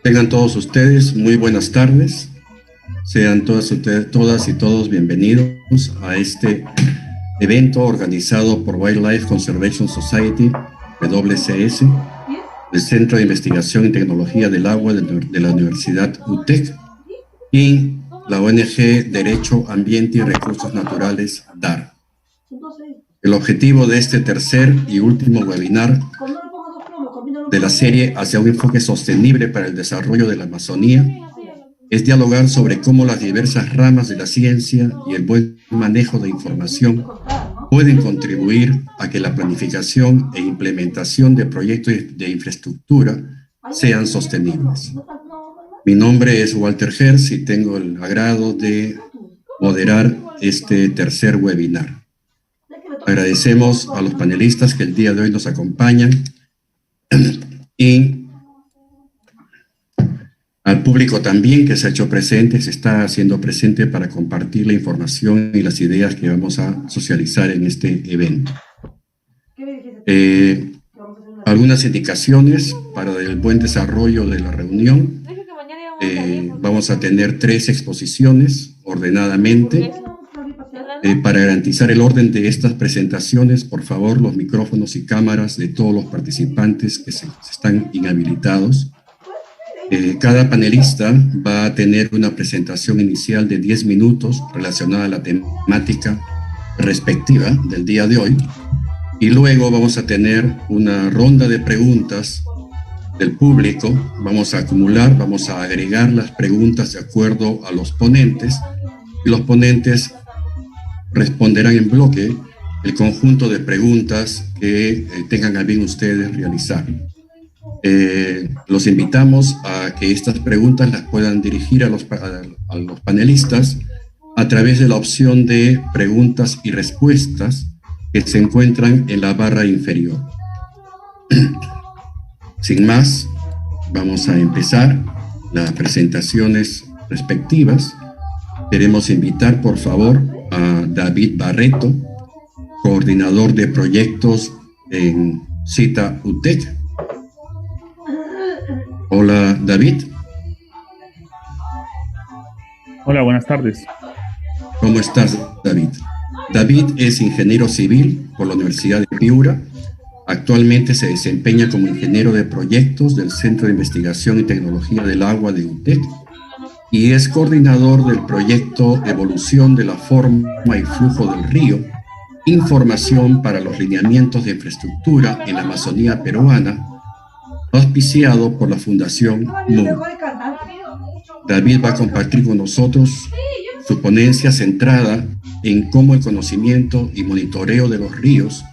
Tengan todos ustedes muy buenas tardes. Sean todas y todos bienvenidos a este evento organizado por Wildlife Conservation Society, WCS, el Centro de Investigación y Tecnología del Agua de la Universidad UTEC y la ONG Derecho, Ambiente y Recursos Naturales, DAR. El objetivo de este tercer y último webinar de la serie hacia un enfoque sostenible para el desarrollo de la Amazonía es dialogar sobre cómo las diversas ramas de la ciencia y el buen manejo de información pueden contribuir a que la planificación e implementación de proyectos de infraestructura sean sostenibles. Mi nombre es Walter Herz y tengo el agrado de moderar este tercer webinar. Agradecemos a los panelistas que el día de hoy nos acompañan y al público también que se ha hecho presente, se está haciendo presente para compartir la información y las ideas que vamos a socializar en este evento. Algunas indicaciones para el buen desarrollo de la reunión. Vamos a tener 3 exposiciones ordenadamente. Para garantizar el orden de estas presentaciones, por favor, los micrófonos y cámaras de todos los participantes que están inhabilitados. Cada panelista va a tener una presentación inicial de 10 minutos relacionada a la temática respectiva del día de hoy. Y luego vamos a tener una ronda de preguntas del público. Vamos a acumular, vamos a agregar las preguntas de acuerdo a los ponentes. Y los ponentes responderán en bloque el conjunto de preguntas que tengan a bien ustedes realizar. Los invitamos a que estas preguntas las puedan dirigir a los panelistas a través de la opción de preguntas y respuestas que se encuentran en la barra inferior. Sin más, vamos a empezar las presentaciones respectivas. Queremos invitar, por favor, a David Barreto, coordinador de proyectos en CITA UTEC. Hola, David. Hola, buenas tardes. ¿Cómo estás, David? David es ingeniero civil por la Universidad de Piura. Actualmente se desempeña como ingeniero de proyectos del Centro de Investigación y Tecnología del Agua de UTEC y es coordinador del proyecto Evolución de la Forma y Flujo del Río, Información para los Lineamientos de Infraestructura en la Amazonía Peruana, auspiciado por la Fundación MUR. David va a compartir con nosotros su ponencia centrada en cómo el conocimiento y monitoreo de los ríos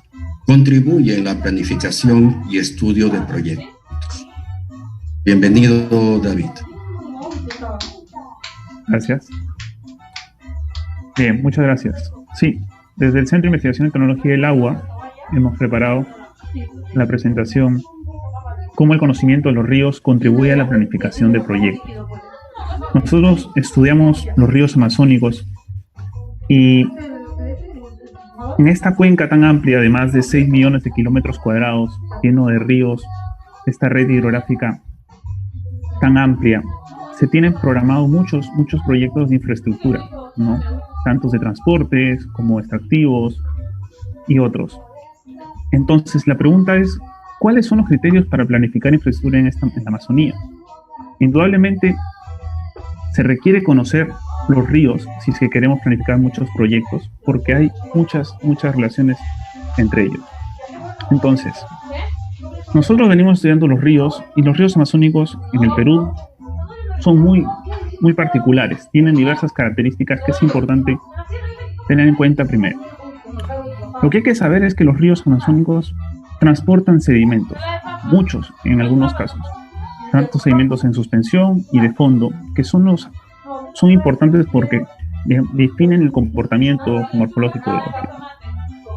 contribuye en la planificación y estudio de proyectos. Bienvenido, David. Gracias. Bien, muchas gracias. Sí, desde el Centro de Investigación y Tecnología del Agua hemos preparado la presentación cómo el conocimiento de los ríos contribuye a la planificación de proyectos. Nosotros estudiamos los ríos amazónicos y en esta cuenca tan amplia de más de 6 millones de kilómetros cuadrados, lleno de ríos, esta red hidrográfica tan amplia, se tienen programados muchos proyectos de infraestructura, ¿no? Tantos de transportes como extractivos y otros. Entonces, la pregunta es, ¿cuáles son los criterios para planificar infraestructura en la Amazonía? Indudablemente, se requiere conocer los ríos si es que queremos planificar muchos proyectos, porque hay muchas relaciones entre ellos. Entonces, nosotros venimos estudiando los ríos, y los ríos amazónicos en el Perú son muy particulares, tienen diversas características que es importante tener en cuenta primero. Lo que hay que saber es que los ríos amazónicos transportan sedimentos, muchos en algunos casos, tanto sedimentos en suspensión y de fondo, que son importantes porque definen el comportamiento morfológico de los ríos.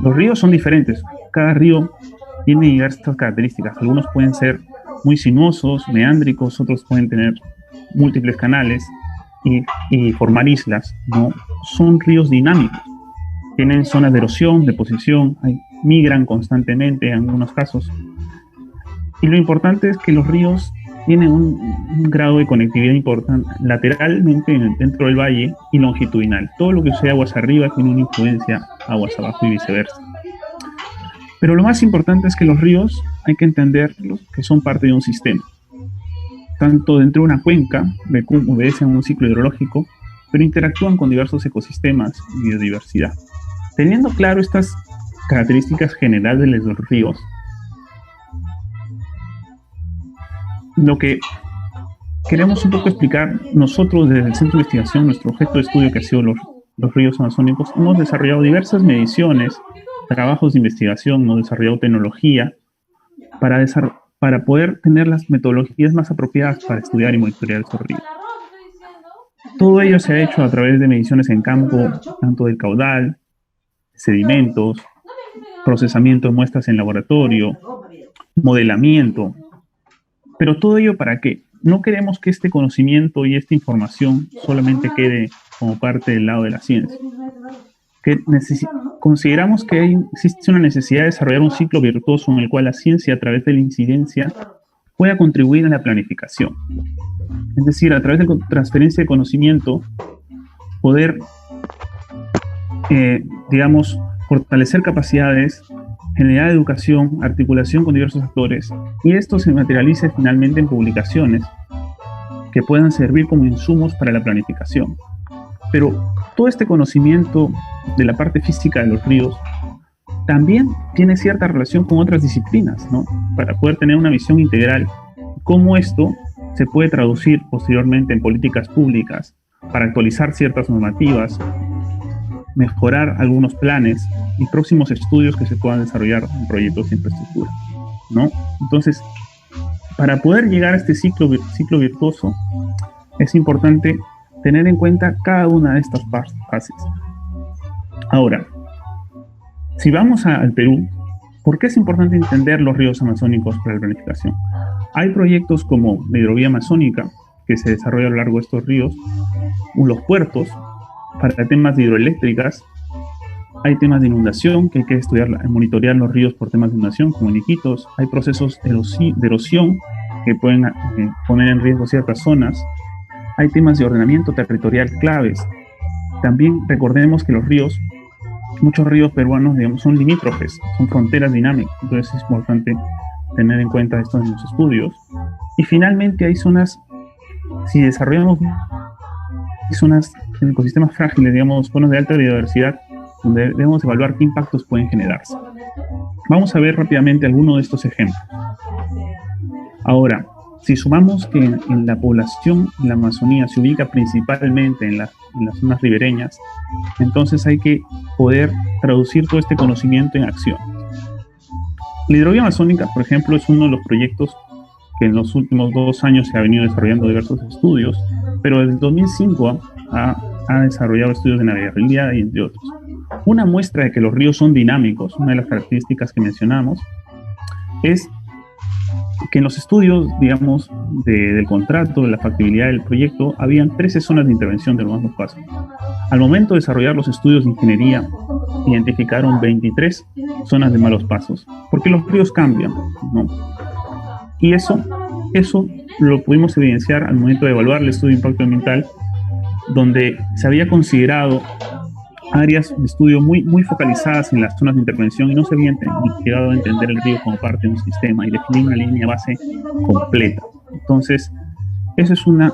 Los ríos son diferentes, cada río tiene diversas características, algunos pueden ser muy sinuosos, meándricos, otros pueden tener múltiples canales y formar islas, ¿no? Son ríos dinámicos, tienen zonas de erosión, deposición, migran constantemente en algunos casos. Y lo importante es que los ríos tienen un grado de conectividad importante lateralmente dentro del valle y longitudinal. Todo lo que sucede aguas arriba tiene una influencia aguas abajo y viceversa. Pero lo más importante es que los ríos hay que entenderlos que son parte de un sistema. Tanto dentro de una cuenca, obedecen a un ciclo hidrológico, pero interactúan con diversos ecosistemas y biodiversidad. Teniendo claro estas características generales de los ríos, lo que queremos un poco explicar nosotros desde el Centro de Investigación, nuestro objeto de estudio que ha sido los ríos amazónicos, hemos desarrollado diversas mediciones, trabajos de investigación, hemos desarrollado tecnología para poder tener las metodologías más apropiadas para estudiar y monitorear estos ríos. Todo ello se ha hecho a través de mediciones en campo, tanto del caudal, sedimentos, procesamiento de muestras en laboratorio, modelamiento. Pero todo ello ¿para qué? No queremos que este conocimiento y esta información solamente quede como parte del lado de la ciencia. Consideramos que existe una necesidad de desarrollar un ciclo virtuoso en el cual la ciencia, a través de la incidencia, pueda contribuir a la planificación. Es decir, a través de la transferencia de conocimiento, poder, fortalecer capacidades, generar educación, articulación con diversos actores, y esto se materialice finalmente en publicaciones que puedan servir como insumos para la planificación. Pero todo este conocimiento de la parte física de los ríos también tiene cierta relación con otras disciplinas, ¿no? Para poder tener una visión integral, cómo esto se puede traducir posteriormente en políticas públicas para actualizar ciertas normativas, mejorar algunos planes y próximos estudios que se puedan desarrollar en proyectos de infraestructura, ¿no? Entonces, para poder llegar a este ciclo virtuoso, es importante tener en cuenta cada una de estas fases. Ahora, si vamos al Perú, ¿por qué es importante entender los ríos amazónicos para la planificación? Hay proyectos como la hidrovía amazónica, que se desarrolla a lo largo de estos ríos, los puertos, para temas de hidroeléctricas, hay temas de inundación, que hay que estudiar, monitorear los ríos por temas de inundación, como en Iquitos, hay procesos de erosión que pueden poner en riesgo ciertas zonas, hay temas de ordenamiento territorial claves. También recordemos que los ríos, muchos ríos peruanos, digamos, son limítrofes, son fronteras dinámicas, entonces es importante tener en cuenta esto en los estudios. Y finalmente hay zonas, si desarrollamos zonas en ecosistemas frágiles, digamos, zonas de alta biodiversidad, donde debemos evaluar qué impactos pueden generarse. Vamos a ver rápidamente algunos de estos ejemplos. Ahora, si sumamos que en la población en la Amazonía se ubica principalmente en las zonas ribereñas, entonces hay que poder traducir todo este conocimiento en acción. La hidrovía amazónica, por ejemplo, es uno de los proyectos que en los últimos 2 años se ha venido desarrollando diversos estudios, pero desde el 2005 ha desarrollado estudios de navegabilidad y entre otros. Una muestra de que los ríos son dinámicos, una de las características que mencionamos, es que en los estudios, digamos, del contrato, de la factibilidad del proyecto, habían 13 zonas de intervención de los malos pasos. Al momento de desarrollar los estudios de ingeniería, identificaron 23 zonas de malos pasos, porque los ríos cambian, ¿no? Y eso lo pudimos evidenciar al momento de evaluar el estudio de impacto ambiental, donde se había considerado áreas de estudio muy focalizadas en las zonas de intervención y no se había llegado a entender el río como parte de un sistema y definir una línea base completa. Entonces, eso es una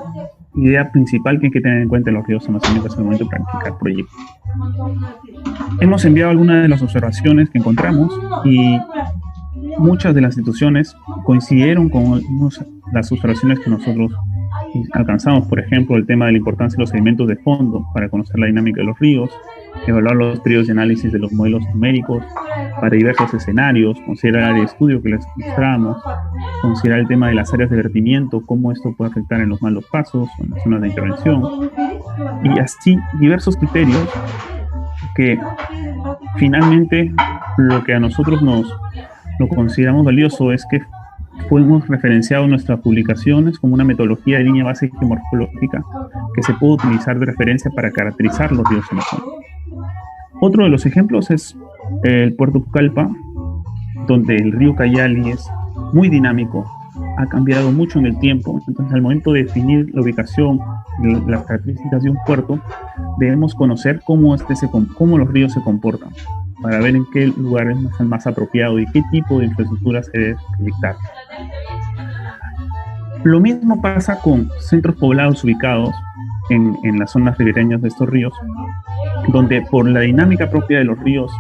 idea principal que hay que tener en cuenta en los ríos amazónicos al momento de planificar proyectos. Hemos enviado algunas de las observaciones que encontramos y muchas de las instituciones coincidieron con las observaciones que nosotros alcanzamos. Por ejemplo, el tema de la importancia de los sedimentos de fondo para conocer la dinámica de los ríos, evaluar los periodos de análisis de los modelos numéricos para diversos escenarios, considerar el área de estudio que les mostramos, considerar el tema de las áreas de vertimiento, cómo esto puede afectar en los malos pasos o en las zonas de intervención, y así diversos criterios que finalmente lo que a nosotros lo consideramos valioso es que hemos referenciado nuestras publicaciones como una metodología de línea base geomorfológica que se puede utilizar de referencia para caracterizar los ríos amazónicos. Otro de los ejemplos es el puerto Pucallpa, donde el río Cayali es muy dinámico, ha cambiado mucho en el tiempo. Entonces, al momento de definir la ubicación, las características de un puerto, debemos conocer cómo los ríos se comportan, para ver en qué lugar es más apropiado y qué tipo de infraestructura se debe proyectar. Lo mismo pasa con centros poblados ubicados en las zonas ribereñas de estos ríos, donde por la dinámica propia de los ríos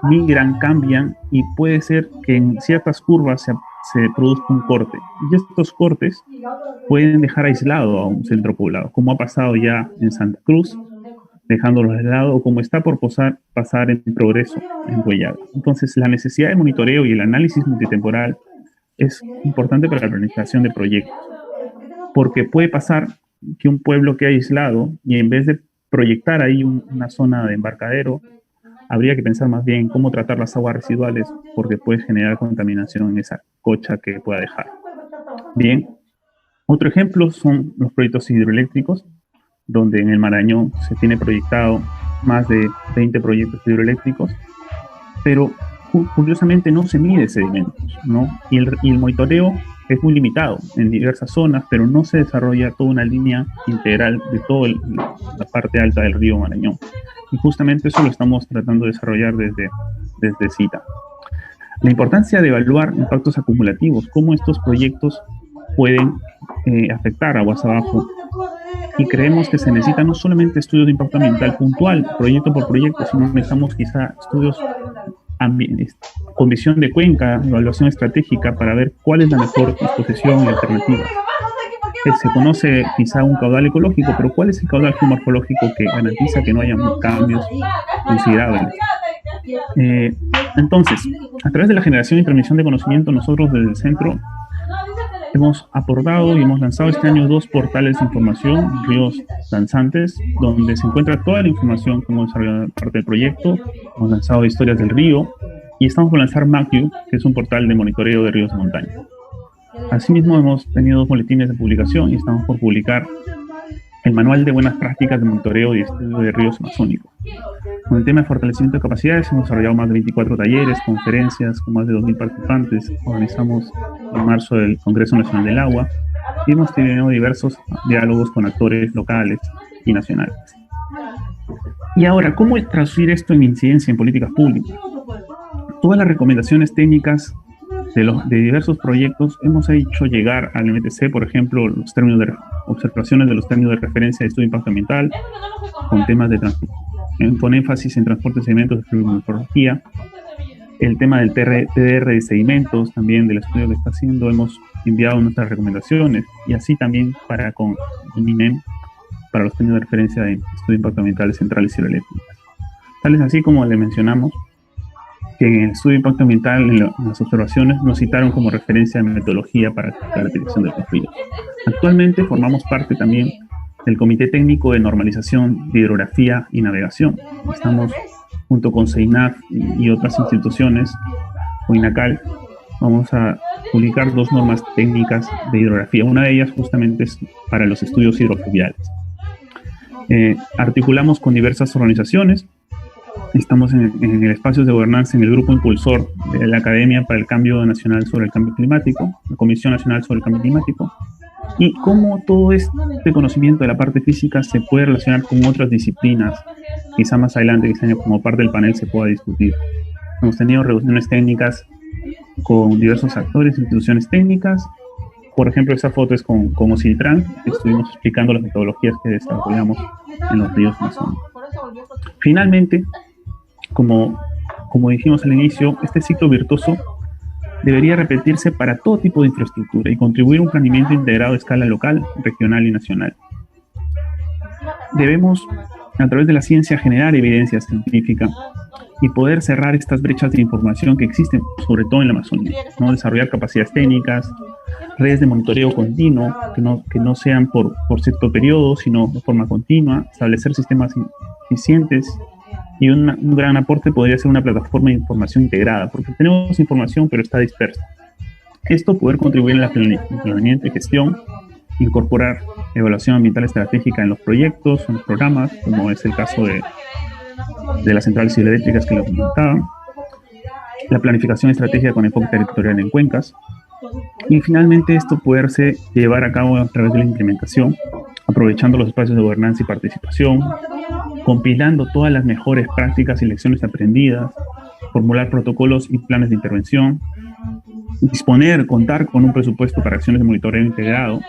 migran, cambian, y puede ser que en ciertas curvas se produzca un corte. Y estos cortes pueden dejar aislado a un centro poblado, como ha pasado ya en Santa Cruz, dejándolo aislado, o como está por pasar en Progreso, en Huellaga. Entonces, la necesidad de monitoreo y el análisis multitemporal es importante para la planificación de proyectos, porque puede pasar que un pueblo quede aislado y en vez de proyectar ahí una zona de embarcadero, habría que pensar más bien en cómo tratar las aguas residuales, porque puede generar contaminación en esa cocha que pueda dejar. Bien, otro ejemplo son los proyectos hidroeléctricos, donde en el Marañón se tiene proyectado más de 20 proyectos hidroeléctricos, pero curiosamente no se mide sedimentos, ¿no? Y el monitoreo es muy limitado en diversas zonas, pero no se desarrolla toda una línea integral de toda la parte alta del río Marañón. Y justamente eso lo estamos tratando de desarrollar desde CITA. La importancia de evaluar impactos acumulativos, cómo estos proyectos pueden afectar aguas abajo. Y creemos que se necesitan no solamente estudios de impacto ambiental puntual, proyecto por proyecto, sino necesitamos quizá estudios con visión de cuenca, evaluación estratégica, para ver cuál es la mejor disposición y alternativa. Se conoce quizá un caudal ecológico, pero ¿cuál es el caudal geomorfológico que garantiza que no haya cambios considerables? Entonces, a través de la generación y transmisión de conocimiento, nosotros desde el centro hemos aportado y hemos lanzado este año 2 portales de información, Ríos Danzantes, donde se encuentra toda la información que hemos desarrollado parte del proyecto. Hemos lanzado historias del río y estamos por lanzar MapView, que es un portal de monitoreo de ríos de montaña. Asimismo, hemos tenido 2 boletines de publicación y estamos por publicar el manual de buenas prácticas de monitoreo y estudio de ríos amazónicos. Con el tema de fortalecimiento de capacidades, hemos desarrollado más de 24 talleres, conferencias con más de 2.000 participantes. Organizamos en marzo el Congreso Nacional del Agua y hemos tenido diversos diálogos con actores locales y nacionales. Y ahora, ¿cómo traducir esto en incidencia en políticas públicas? Todas las recomendaciones técnicas de diversos proyectos hemos hecho llegar al MTC, por ejemplo, los términos de observaciones de los términos de referencia de estudio de impacto ambiental, con temas de con énfasis en transporte de sedimentos de fluviomorfología, el tema del TDR de sedimentos, también del estudio que está haciendo, hemos enviado nuestras recomendaciones, y así también con el MINEM, para los términos de referencia de estudio de impacto ambiental de centrales hidroeléctricas. Tal es así como le mencionamos, que en el estudio de impacto ambiental, en las observaciones, nos citaron como referencia de metodología para la caracterización de los ríos. Actualmente formamos parte también del Comité Técnico de Normalización de Hidrografía y Navegación. Estamos junto con CEINAF y otras instituciones, o INACAL, vamos a publicar 2 normas técnicas de hidrografía. Una de ellas justamente es para los estudios hidrofluviales. Articulamos con diversas organizaciones. Estamos en el espacio de gobernanza, en el grupo impulsor de la Academia para el Cambio Nacional sobre el Cambio Climático, la Comisión Nacional sobre el Cambio Climático, y cómo todo este conocimiento de la parte física se puede relacionar con otras disciplinas. Quizá más adelante, quizá como parte del panel, se pueda discutir. Hemos tenido reuniones técnicas con diversos actores, instituciones técnicas. Por ejemplo, esta foto es con OSILTRAN, que estuvimos explicando las metodologías que desarrollamos en los ríos amazónicos. Finalmente, como dijimos al inicio, este ciclo virtuoso debería repetirse para todo tipo de infraestructura y contribuir a un planeamiento integrado a escala local, regional y nacional. Debemos, a través de la ciencia, generar evidencia científica y poder cerrar estas brechas de información que existen, sobre todo en la Amazonía, ¿no? Desarrollar capacidades técnicas, redes de monitoreo continuo, que no sean por cierto periodo, sino de forma continua, establecer sistemas eficientes. Y un gran aporte podría ser una plataforma de información integrada, porque tenemos información pero está dispersa. Esto poder contribuir en el planeamiento y gestión, incorporar evaluación ambiental estratégica en los proyectos, en los programas, como es el caso de las centrales hidroeléctricas que les comentaba, la planificación estratégica con enfoque territorial en cuencas, Y finalmente esto poderse llevar a cabo a través de la implementación, aprovechando los espacios de gobernanza y participación, compilando todas las mejores prácticas y lecciones aprendidas, formular protocolos y planes de intervención, contar con un presupuesto para acciones de monitoreo integrado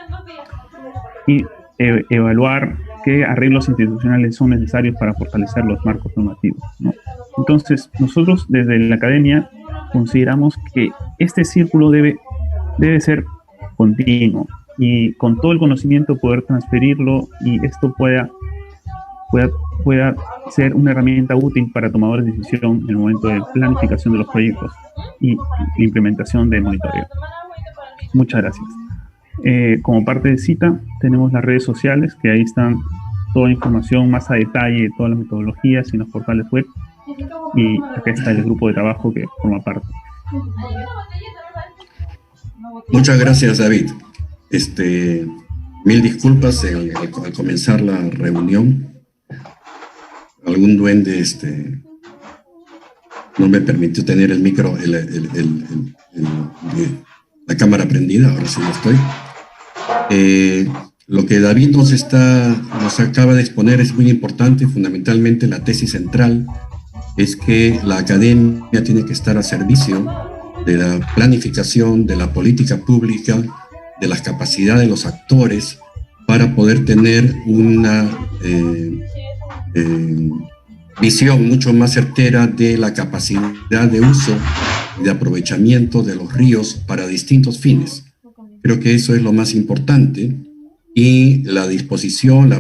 y evaluar qué arreglos institucionales son necesarios para fortalecer los marcos normativos, ¿no? Entonces, nosotros desde la academia consideramos que este círculo debe ser continuo y con todo el conocimiento poder transferirlo y esto pueda ser una herramienta útil para tomadores de decisión en el momento de planificación de los proyectos y implementación de monitoreo. Muchas gracias. Como parte de CITA tenemos las redes sociales, que ahí están toda la información más a detalle, todas las metodologías y los portales web, y acá está el grupo de trabajo que forma parte. Muchas gracias, David. Mil disculpas al comenzar la reunión. Algún duende no me permitió tener el micro, la cámara prendida. Ahora sí lo estoy. Lo que David nos acaba de exponer es muy importante. Fundamentalmente la tesis central es que la academia tiene que estar a servicio de la planificación, de la política pública, de las capacidades de los actores para poder tener una visión mucho más certera de la capacidad de uso y de aprovechamiento de los ríos para distintos fines. Creo que eso es lo más importante, y la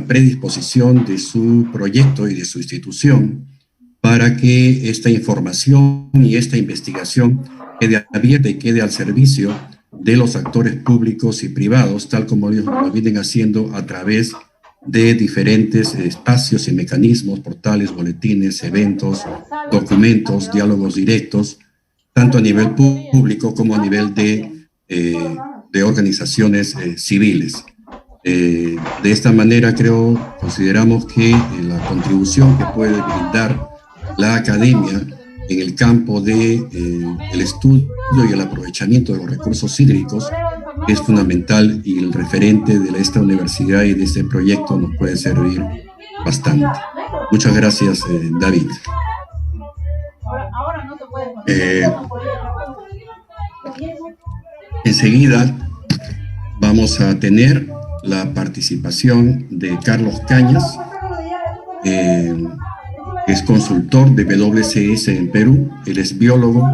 predisposición de su proyecto y de su institución para que esta información y esta investigación quede abierta y quede al servicio de los actores públicos y privados, tal como ellos lo vienen haciendo a través de diferentes espacios y mecanismos, portales, boletines, eventos, documentos, diálogos directos, tanto a nivel público como a nivel de organizaciones civiles. De esta manera consideramos que la contribución que puede brindar la academia en el campo de el estudio y el aprovechamiento de los recursos hídricos es fundamental, y el referente de esta universidad y de este proyecto nos puede servir bastante. Muchas gracias, David. Enseguida vamos a tener la participación de Carlos Cañas, que es consultor de WCS en Perú. Él es biólogo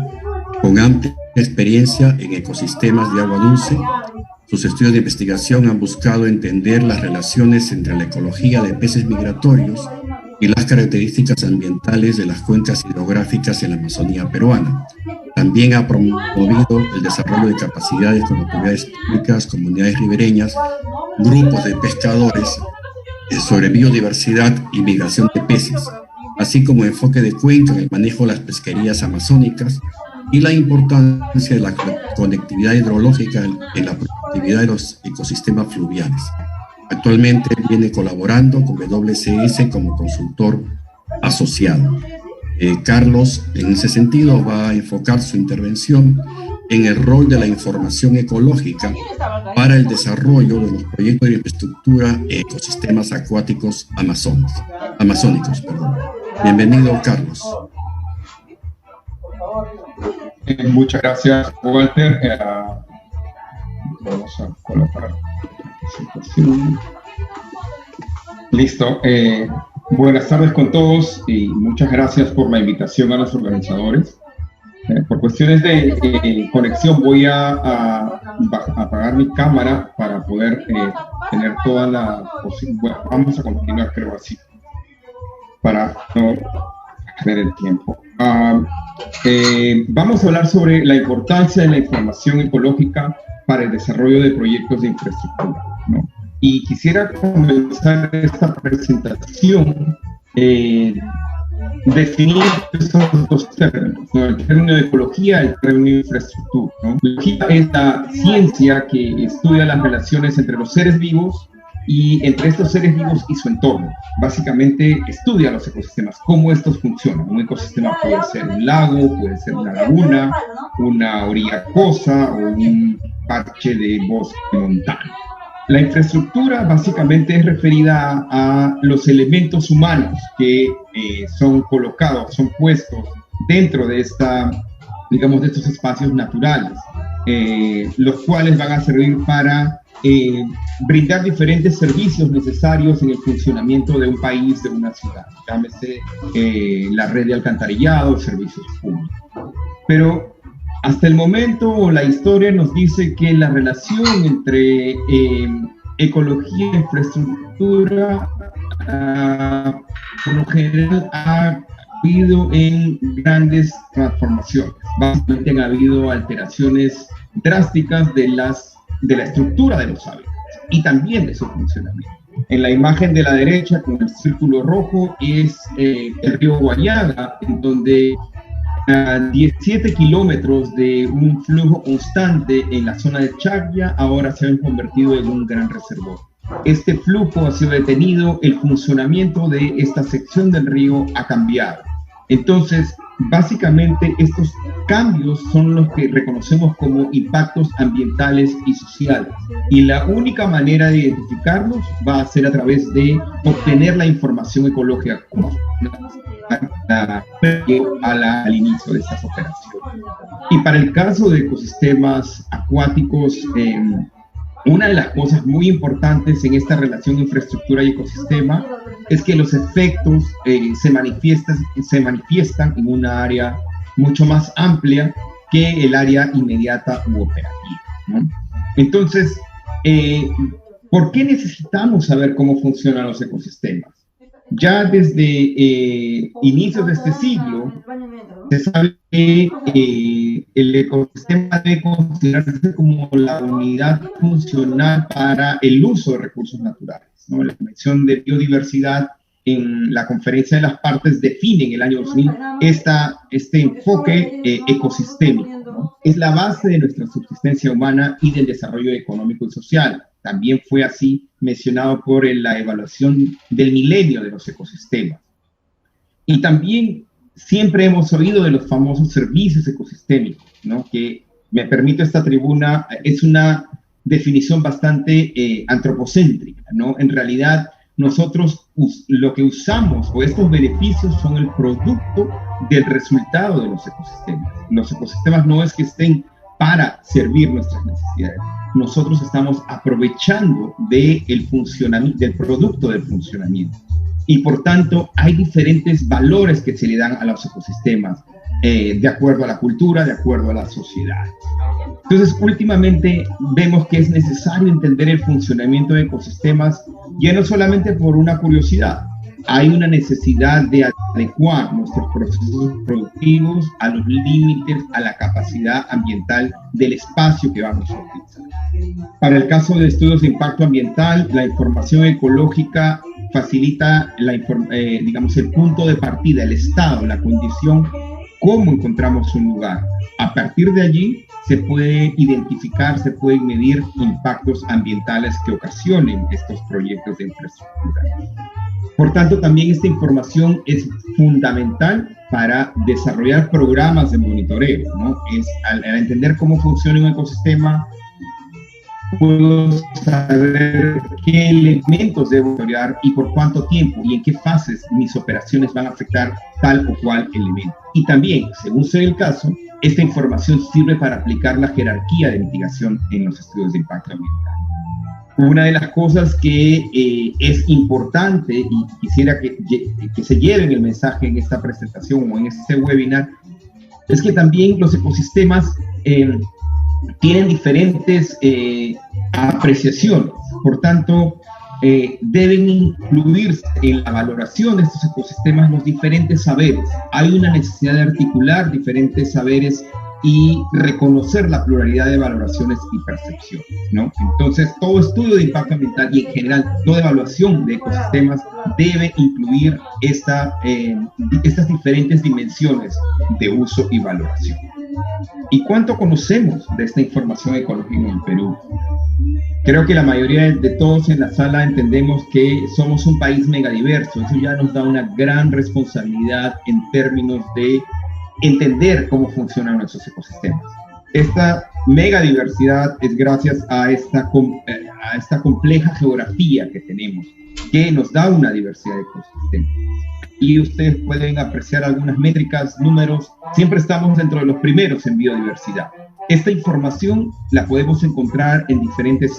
con amplia experiencia en ecosistemas de agua dulce. Sus estudios de investigación han buscado entender las relaciones entre la ecología de peces migratorios y las características ambientales de las cuencas hidrográficas en la Amazonía peruana. También ha promovido el desarrollo de capacidades con autoridades públicas, comunidades ribereñas, grupos de pescadores sobre biodiversidad y migración de peces, así como enfoque de cuenca en el manejo de las pesquerías amazónicas y la importancia de la conectividad hidrológica en la productividad de los ecosistemas fluviales. Actualmente viene colaborando con WCS como consultor asociado. Carlos, en ese sentido, va a enfocar su intervención en el rol de la información ecológica para el desarrollo de los proyectos de infraestructura en ecosistemas acuáticos amazónicos. Bienvenido, Carlos. Muchas gracias, Walter. Vamos a colocar la presentación. Listo. Buenas tardes con todos y muchas gracias por la invitación a los organizadores. Por cuestiones de conexión voy a apagar mi cámara para poder tener toda la posibilidad. Bueno, vamos a continuar, creo, así, para no perder el tiempo. Vamos a hablar sobre la importancia de la información ecológica para el desarrollo de proyectos de infraestructura, ¿no? Y quisiera comenzar esta presentación definiendo estos dos términos, ¿no? El término de ecología y el término de infraestructura, ¿no? La ecología es la ciencia que estudia las relaciones entre los seres vivos y entre estos seres vivos y su entorno. Básicamente estudia los ecosistemas, cómo estos funcionan. Un ecosistema puede ser un lago, puede ser una laguna, una orilla acuosa o un parche de bosque montano. La infraestructura básicamente es referida a los elementos humanos que son colocados, son puestos dentro de de estos espacios naturales, los cuales van a servir para brindar diferentes servicios necesarios en el funcionamiento de un país, de una ciudad, llámese la red de alcantarillado, servicios públicos. Pero hasta el momento la historia nos dice que la relación entre ecología e infraestructura por lo general ha habido en grandes transformaciones. Básicamente han habido alteraciones drásticas de la estructura de los hábitats y también de su funcionamiento. En la imagen de la derecha, con el círculo rojo, es el río Guayaga, en donde 17 kilómetros de un flujo constante en la zona de Chaclla ahora se han convertido en un gran reservorio. Este flujo ha sido detenido, el funcionamiento de esta sección del río ha cambiado. Entonces, básicamente estos cambios son los que reconocemos como impactos ambientales y sociales. Y la única manera de identificarlos va a ser a través de obtener la información ecológica al inicio de estas operaciones. Y para el caso de ecosistemas acuáticos, una de las cosas muy importantes en esta relación infraestructura y ecosistema es que los efectos se manifiestan en una área mucho más amplia que el área inmediata u operativa, ¿no? Entonces, ¿por qué necesitamos saber cómo funcionan los ecosistemas? Ya desde inicios de este siglo, se sabe que el ecosistema debe considerarse como la unidad funcional para el uso de recursos naturales, ¿no? La Convención de Biodiversidad en la Conferencia de las Partes define en el año 2000 este enfoque ecosistémico, ¿no? Es la base de nuestra subsistencia humana y del desarrollo económico y social. También fue así mencionado por la evaluación del milenio de los ecosistemas. Y también siempre hemos oído de los famosos servicios ecosistémicos, ¿no? Que, me permito esta tribuna, es una definición bastante antropocéntrica, ¿no? En realidad, nosotros lo que usamos o estos beneficios son el producto del resultado de los ecosistemas. Los ecosistemas no es que estén para servir nuestras necesidades. Nosotros estamos aprovechando del producto del funcionamiento. Y por tanto, hay diferentes valores que se le dan a los ecosistemas, de acuerdo a la cultura, de acuerdo a la sociedad. Entonces, últimamente vemos que es necesario entender el funcionamiento de ecosistemas, ya no solamente por una curiosidad. Hay una necesidad de adecuar nuestros procesos productivos a los límites, a la capacidad ambiental del espacio que vamos a utilizar. Para el caso de estudios de impacto ambiental, la información ecológica facilita el punto de partida, el estado, la condición, cómo encontramos un lugar. A partir de allí se puede identificar, se pueden medir impactos ambientales que ocasionen estos proyectos de infraestructura. Por tanto, también esta información es fundamental para desarrollar programas de monitoreo, ¿no? Al entender cómo funciona un ecosistema, puedo saber qué elementos debo monitorear y por cuánto tiempo y en qué fases mis operaciones van a afectar tal o cual elemento. Y también, según sea el caso, esta información sirve para aplicar la jerarquía de mitigación en los estudios de impacto ambiental. Una de las cosas que es importante y quisiera que se lleven el mensaje en esta presentación o en este webinar es que también los ecosistemas tienen diferentes apreciaciones. Por tanto, deben incluirse en la valoración de estos ecosistemas los diferentes saberes. Hay una necesidad de articular diferentes saberes y reconocer la pluralidad de valoraciones y percepciones, ¿no? Entonces, todo estudio de impacto ambiental y en general toda evaluación de ecosistemas debe incluir estas diferentes dimensiones de uso y valoración. ¿Y cuánto conocemos de esta información ecológica en el Perú? Creo que la mayoría de todos en la sala entendemos que somos un país megadiverso. Eso ya nos da una gran responsabilidad en términos de entender cómo funcionan nuestros ecosistemas. Esta megadiversidad es gracias a esta compleja geografía que tenemos, que nos da una diversidad de ecosistemas. Y ustedes pueden apreciar algunas métricas, números. Siempre estamos dentro de los primeros en biodiversidad. Esta información la podemos encontrar en diferentes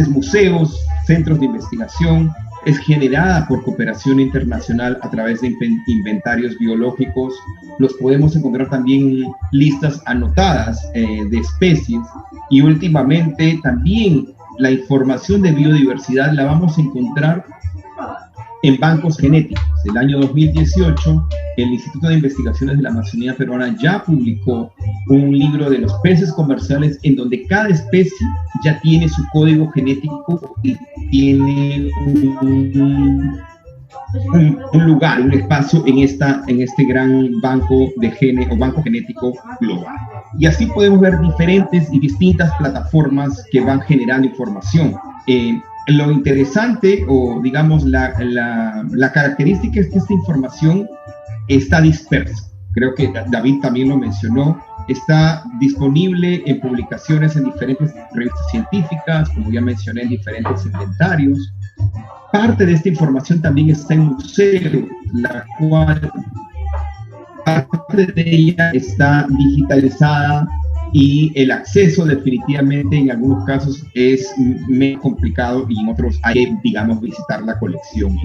museos, centros de investigación. Es generada por cooperación internacional a través de inventarios biológicos. Los podemos encontrar también en listas anotadas de especies. Y últimamente también la información de biodiversidad la vamos a encontrar en bancos genéticos. El año 2018, el Instituto de Investigaciones de la Amazonía Peruana ya publicó un libro de los peces comerciales en donde cada especie ya tiene su código genético y tiene un lugar, un espacio en este gran banco de genes o banco genético global. Y así podemos ver diferentes y distintas plataformas que van generando información. Lo interesante, o digamos la característica, es que esta información está dispersa. Creo que David también lo mencionó. Está disponible en publicaciones en diferentes revistas científicas, como ya mencioné, en diferentes inventarios. Parte de esta información también está en museos, la cual parte de ella está digitalizada, y el acceso definitivamente en algunos casos es menos complicado y en otros hay que, digamos, visitar la colección.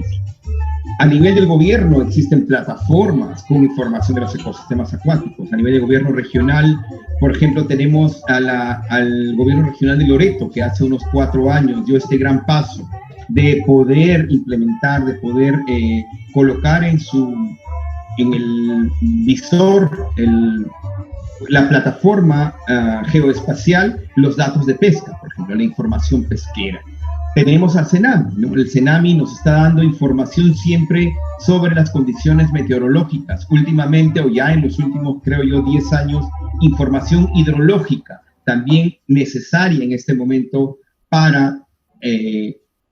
A nivel del gobierno existen plataformas con información de los ecosistemas acuáticos. A nivel de gobierno regional, por ejemplo, tenemos al gobierno regional de Loreto, que hace unos 4 años dio este gran paso de poder implementar, de poder colocar en el visor, la plataforma geoespacial, los datos de pesca, por ejemplo, la información pesquera. Tenemos al CENAMI, ¿no? El CENAMI nos está dando información siempre sobre las condiciones meteorológicas. Últimamente, o ya en los últimos, creo yo, 10 años, información hidrológica, también necesaria en este momento para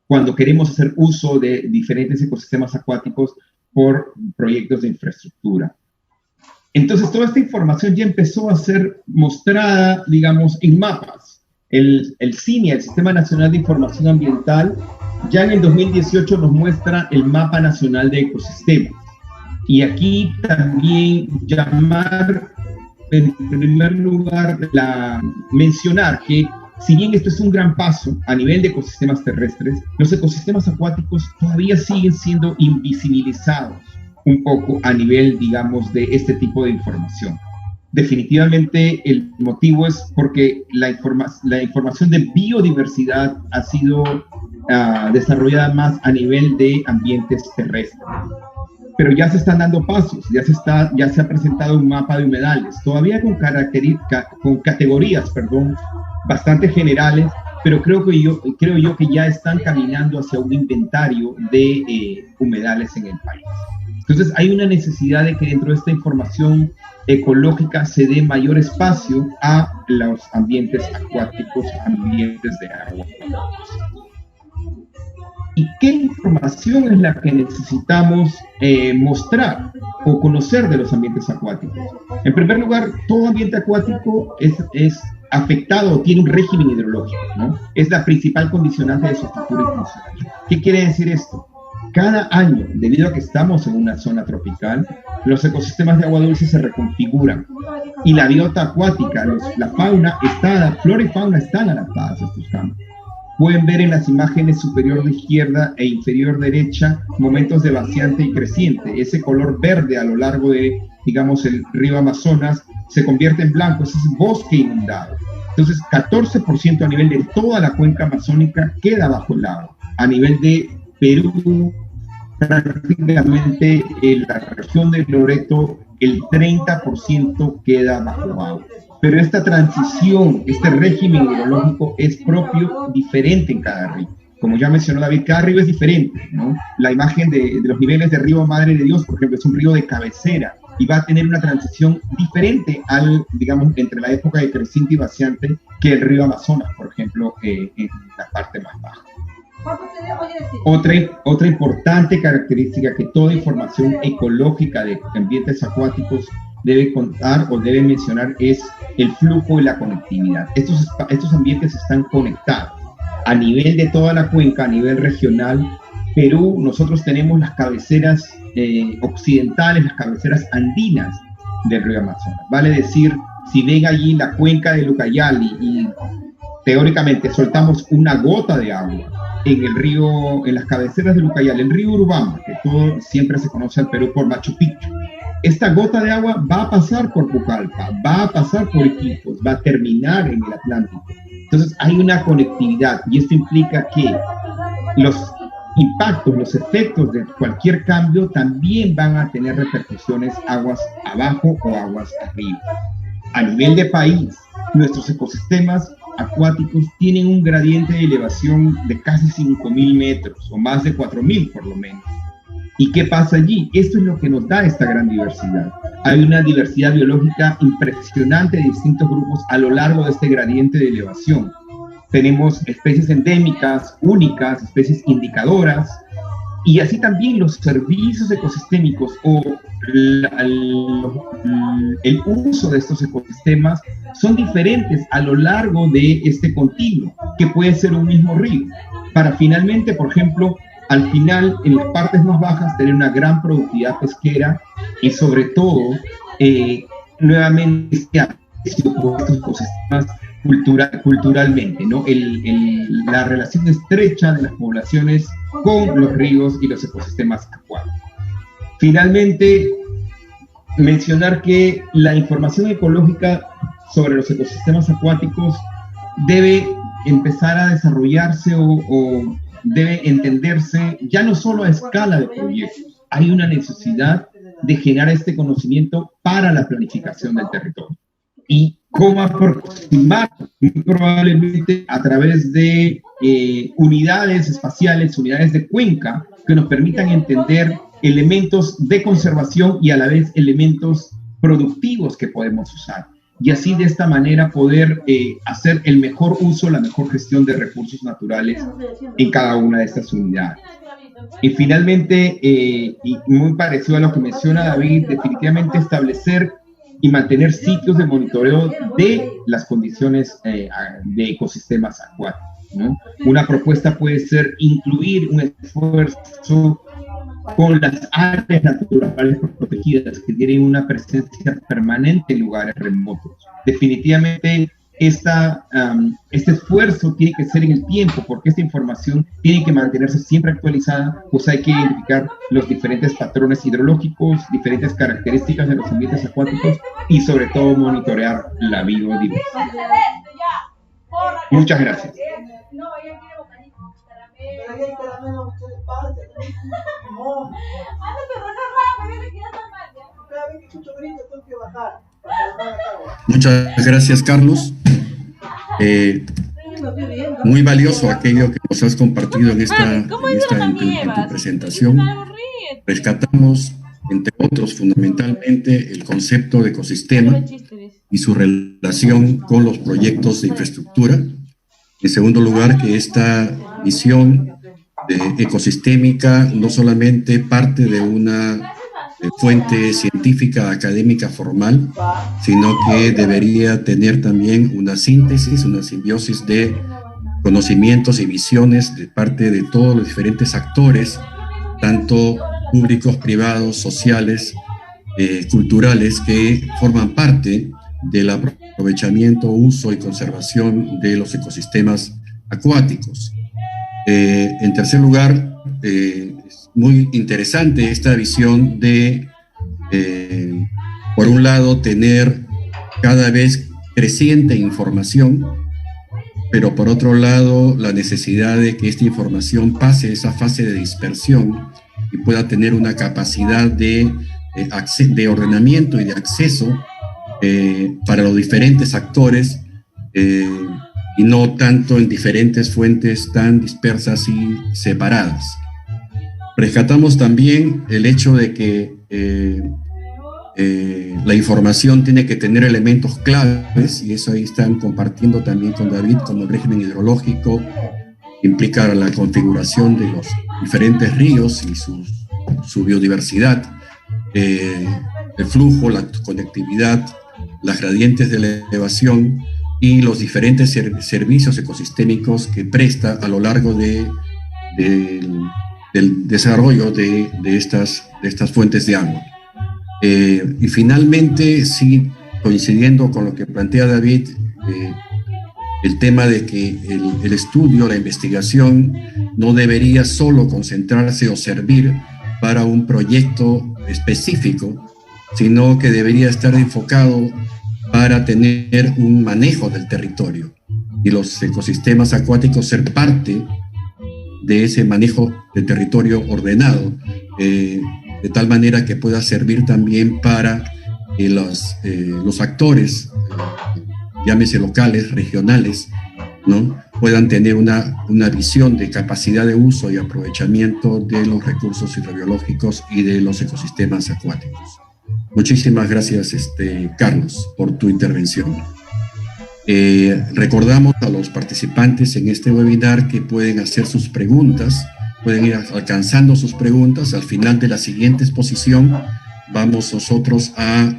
cuando queremos hacer uso de diferentes ecosistemas acuáticos por proyectos de infraestructura. Entonces, toda esta información ya empezó a ser mostrada, digamos, en mapas. El SINIA, el Sistema Nacional de Información Ambiental, ya en el 2018 nos muestra el Mapa Nacional de Ecosistemas. Y aquí también llamar, en primer lugar, mencionar que si bien esto es un gran paso a nivel de ecosistemas terrestres, los ecosistemas acuáticos todavía siguen siendo invisibilizados un poco a nivel, digamos, de este tipo de información. Definitivamente el motivo es porque la información de biodiversidad ha sido desarrollada más a nivel de ambientes terrestres. Pero ya se están dando pasos, ya se ha presentado un mapa de humedales, todavía con categorías bastante generales, pero creo yo que ya están caminando hacia un inventario de humedales en el país. Entonces hay una necesidad de que dentro de esta información ecológica se dé mayor espacio a los ambientes acuáticos, ambientes de agua. ¿Y qué información es la que necesitamos mostrar o conocer de los ambientes acuáticos? En primer lugar, todo ambiente acuático es afectado o tiene un régimen hidrológico, ¿no? Es la principal condicionante de su estructura funcional. ¿Qué quiere decir esto? Cada año, debido a que estamos en una zona tropical, los ecosistemas de agua dulce se reconfiguran y la biota acuática, la flora y fauna están adaptadas a estos cambios. Pueden ver en las imágenes superior de izquierda e inferior derecha momentos de vaciante y creciente. Ese color verde a lo largo de, digamos, el río Amazonas se convierte en blanco, ese es bosque inundado. Entonces, 14% a nivel de toda la cuenca amazónica queda bajo el agua. A nivel de Perú, prácticamente en la región de Loreto, el 30% queda bajo agua. Pero esta transición, este régimen hidrológico es propio, diferente en cada río. Como ya mencionó David, cada río es diferente, ¿no? La imagen de los niveles de río Madre de Dios, por ejemplo, es un río de cabecera y va a tener una transición diferente digamos, entre la época de creciente y vaciante que el río Amazonas, por ejemplo. ejemplo, en la parte más baja. Otra importante característica que toda información ecológica de ambientes acuáticos debe contar o debe mencionar es el flujo y la conectividad. Estos ambientes están conectados a nivel de toda la cuenca, a nivel regional. Perú, nosotros tenemos las cabeceras occidentales, las cabeceras andinas del río Amazonas. Vale decir, si ven allí la cuenca de Ucayali y teóricamente soltamos una gota de agua en el río, en las cabeceras del Ucayali, el río Urubamba, que todo siempre se conoce al Perú por Machu Picchu, esta gota de agua va a pasar por Pucallpa, va a pasar por Iquitos, va a terminar en el Atlántico. Entonces hay una conectividad y esto implica que los impactos, los efectos de cualquier cambio también van a tener repercusiones aguas abajo o aguas arriba. A nivel de país, nuestros ecosistemas acuáticos tienen un gradiente de elevación de casi 5.000 metros o más de 4.000 por lo menos. ¿Y qué pasa allí? Esto es lo que nos da esta gran diversidad. Hay una diversidad biológica impresionante de distintos grupos a lo largo de este gradiente de elevación. Tenemos especies endémicas, únicas, especies indicadoras, y así también los servicios ecosistémicos o el uso de estos ecosistemas son diferentes a lo largo de este continuo, que puede ser un mismo río, para finalmente, por ejemplo, al final, en las partes más bajas, tener una gran productividad pesquera y sobre todo, nuevamente, este aprecio por estos ecosistemas culturalmente, ¿no? La relación estrecha de las poblaciones con los ríos y los ecosistemas acuáticos. Finalmente, mencionar que la información ecológica sobre los ecosistemas acuáticos debe empezar a desarrollarse o debe entenderse ya no solo a escala de proyectos. Hay una necesidad de generar este conocimiento para la planificación del territorio. Y cómo aproximar, muy probablemente a través de unidades espaciales, unidades de cuenca, que nos permitan entender elementos de conservación y a la vez elementos productivos que podemos usar. Y así de esta manera poder hacer el mejor uso, la mejor gestión de recursos naturales en cada una de estas unidades. Y finalmente, y muy parecido a lo que menciona David, definitivamente establecer y mantener sitios de monitoreo de las condiciones de ecosistemas acuáticos, ¿no? Una propuesta puede ser incluir un esfuerzo con las áreas naturales protegidas que tienen una presencia permanente en lugares remotos. Definitivamente, este esfuerzo tiene que ser en el tiempo, porque esta información tiene que mantenerse siempre actualizada, pues hay que identificar los diferentes patrones hidrológicos, diferentes características de los ambientes acuáticos y sobre todo monitorear la biodiversidad. Muchas gracias. Muchas gracias, Carlos. Muy valioso aquello que nos has compartido en tu presentación. Rescatamos, entre otros, fundamentalmente el concepto de ecosistema y su relación con los proyectos de infraestructura. En segundo lugar, que esta visión ecosistémica no solamente parte de una fuente científica académica formal, sino que debería tener también una síntesis, una simbiosis de conocimientos y visiones de parte de todos los diferentes actores, tanto públicos, privados, sociales, culturales, que forman parte del aprovechamiento, uso y conservación de los ecosistemas acuáticos. En tercer lugar, es muy interesante esta visión de, por un lado, tener cada vez creciente información, pero por otro lado, la necesidad de que esta información pase esa fase de dispersión y pueda tener una capacidad de ordenamiento y de acceso para los diferentes actores, y no tanto en diferentes fuentes tan dispersas y separadas. Rescatamos también el hecho de que La información tiene que tener elementos claves, y eso ahí están compartiendo también con David, como el régimen hidrológico, implica la configuración de los diferentes ríos y su biodiversidad, el flujo, la conectividad, las gradientes de elevación y los diferentes servicios ecosistémicos que presta a lo largo del desarrollo de estas fuentes de agua. Y finalmente, sí, coincidiendo con lo que plantea David, el tema de que el estudio, la investigación, no debería solo concentrarse o servir para un proyecto específico, sino que debería estar enfocado para tener un manejo del territorio y los ecosistemas acuáticos ser parte de ese manejo de territorio ordenado, de tal manera que pueda servir también para los actores, llámese locales, regionales, ¿no?, puedan tener una visión de capacidad de uso y aprovechamiento de los recursos hidrobiológicos y de los ecosistemas acuáticos. Muchísimas gracias, Carlos, por tu intervención. Recordamos a los participantes en este webinar que pueden hacer sus preguntas, pueden ir alcanzando sus preguntas. Al final de la siguiente exposición vamos nosotros a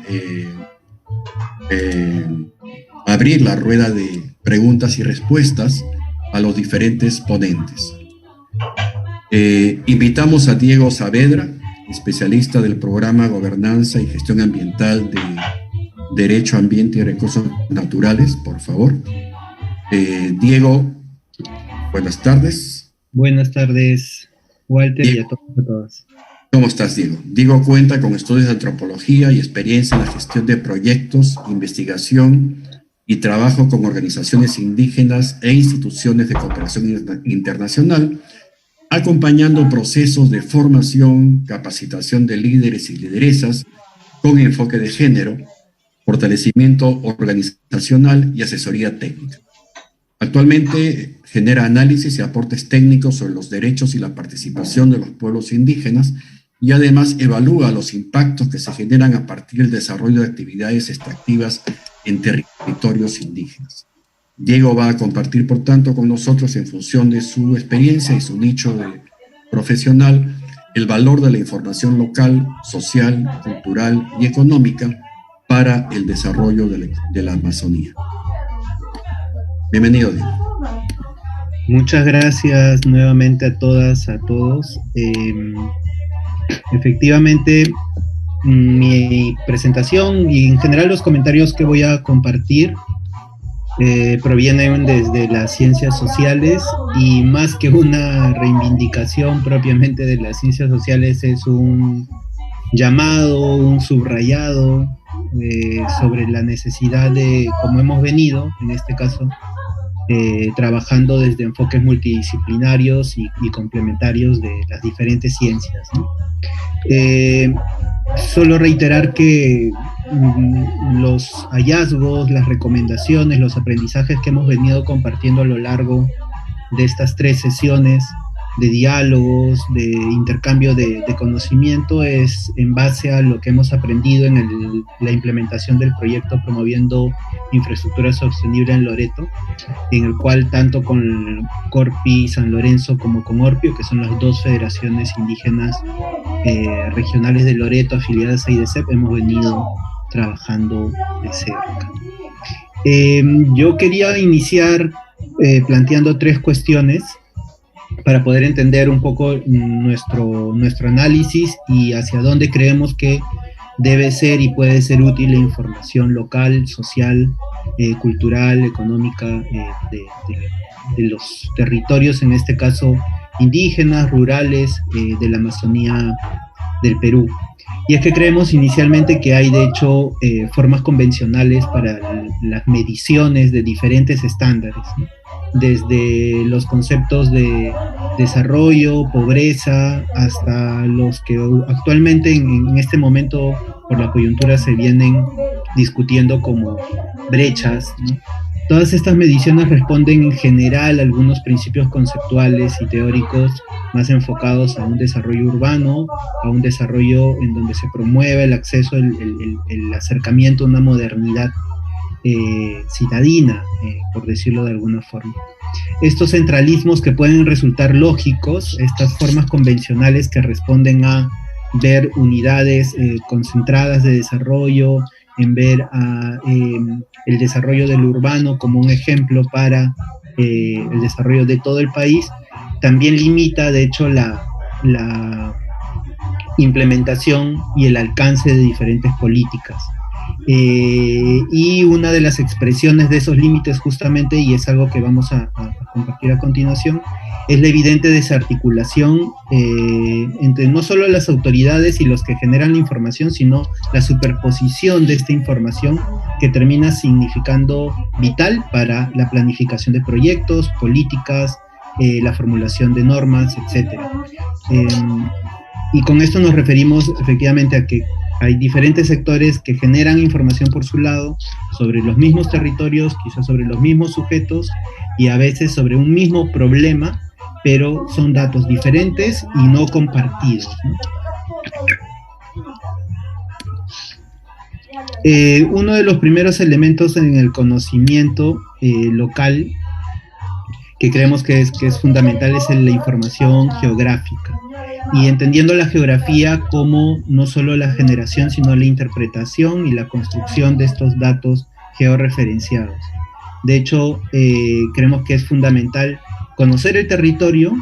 abrir la rueda de preguntas y respuestas a los diferentes ponentes. Invitamos a Diego Saavedra, especialista del programa Gobernanza y Gestión Ambiental de Derecho, Ambiente y Recursos Naturales, por favor. Diego, buenas tardes. Buenas tardes, Walter, Diego, y a todos y a todas. ¿Cómo estás, Diego? Diego cuenta con estudios de antropología y experiencia en la gestión de proyectos, investigación y trabajo con organizaciones indígenas e instituciones de cooperación internacional, acompañando procesos de formación, capacitación de líderes y lideresas con enfoque de género, fortalecimiento organizacional y asesoría técnica. Actualmente genera análisis y aportes técnicos sobre los derechos y la participación de los pueblos indígenas y además evalúa los impactos que se generan a partir del desarrollo de actividades extractivas en territorios indígenas. Diego va a compartir, por tanto, con nosotros, en función de su experiencia y su nicho profesional, el valor de la información local, social, cultural y económica para el desarrollo de la Amazonía. Bienvenido, Diego. Muchas gracias nuevamente a todas, a todos. Efectivamente, mi presentación y en general los comentarios que voy a compartir provienen desde las ciencias sociales, y más que una reivindicación propiamente de las ciencias sociales, es un llamado, un subrayado sobre la necesidad de, como hemos venido, en este caso, trabajando desde enfoques multidisciplinarios y complementarios de las diferentes ciencias, ¿no? Solo reiterar que los hallazgos, las recomendaciones, los aprendizajes que hemos venido compartiendo a lo largo de estas 3 sesiones de diálogos, de intercambio de conocimiento, es en base a lo que hemos aprendido en la implementación del proyecto Promoviendo Infraestructura Sostenible en Loreto, en el cual tanto con Corpi San Lorenzo como con Orpio, que son las 2 federaciones indígenas regionales de Loreto afiliadas a IDECEP, hemos venido trabajando de cerca. Yo quería iniciar planteando 3 cuestiones para poder entender un poco nuestro análisis y hacia dónde creemos que debe ser y puede ser útil la información local, social, cultural, económica de los territorios, en este caso indígenas, rurales, de la Amazonía del Perú. Y es que creemos inicialmente que hay, de hecho, formas convencionales para las mediciones de diferentes estándares, ¿no? Desde los conceptos de desarrollo, pobreza, hasta los que actualmente en este momento por la coyuntura se vienen discutiendo como brechas, ¿no? Todas estas mediciones responden en general a algunos principios conceptuales y teóricos más enfocados a un desarrollo urbano, a un desarrollo en donde se promueve el acceso, el acercamiento a una modernidad citadina, por decirlo de alguna forma. Estos centralismos que pueden resultar lógicos, estas formas convencionales que responden a ver unidades concentradas de desarrollo, en ver el desarrollo del urbano como un ejemplo para el desarrollo de todo el país, también limita, de hecho, la implementación y el alcance de diferentes políticas. Y una de las expresiones de esos límites justamente, y es algo que vamos a compartir a continuación, es la evidente desarticulación entre no solo las autoridades y los que generan la información, sino la superposición de esta información que termina significando vital para la planificación de proyectos, políticas, la formulación de normas, etc. Y con esto nos referimos efectivamente a que hay diferentes sectores que generan información por su lado sobre los mismos territorios, quizás sobre los mismos sujetos y a veces sobre un mismo problema, pero son datos diferentes y no compartidos, ¿no? Uno de los primeros elementos en el conocimiento local que creemos que es fundamental es la información geográfica. Y entendiendo la geografía como no solo la generación, sino la interpretación y la construcción de estos datos georreferenciados. De hecho, creemos que es fundamental conocer el territorio,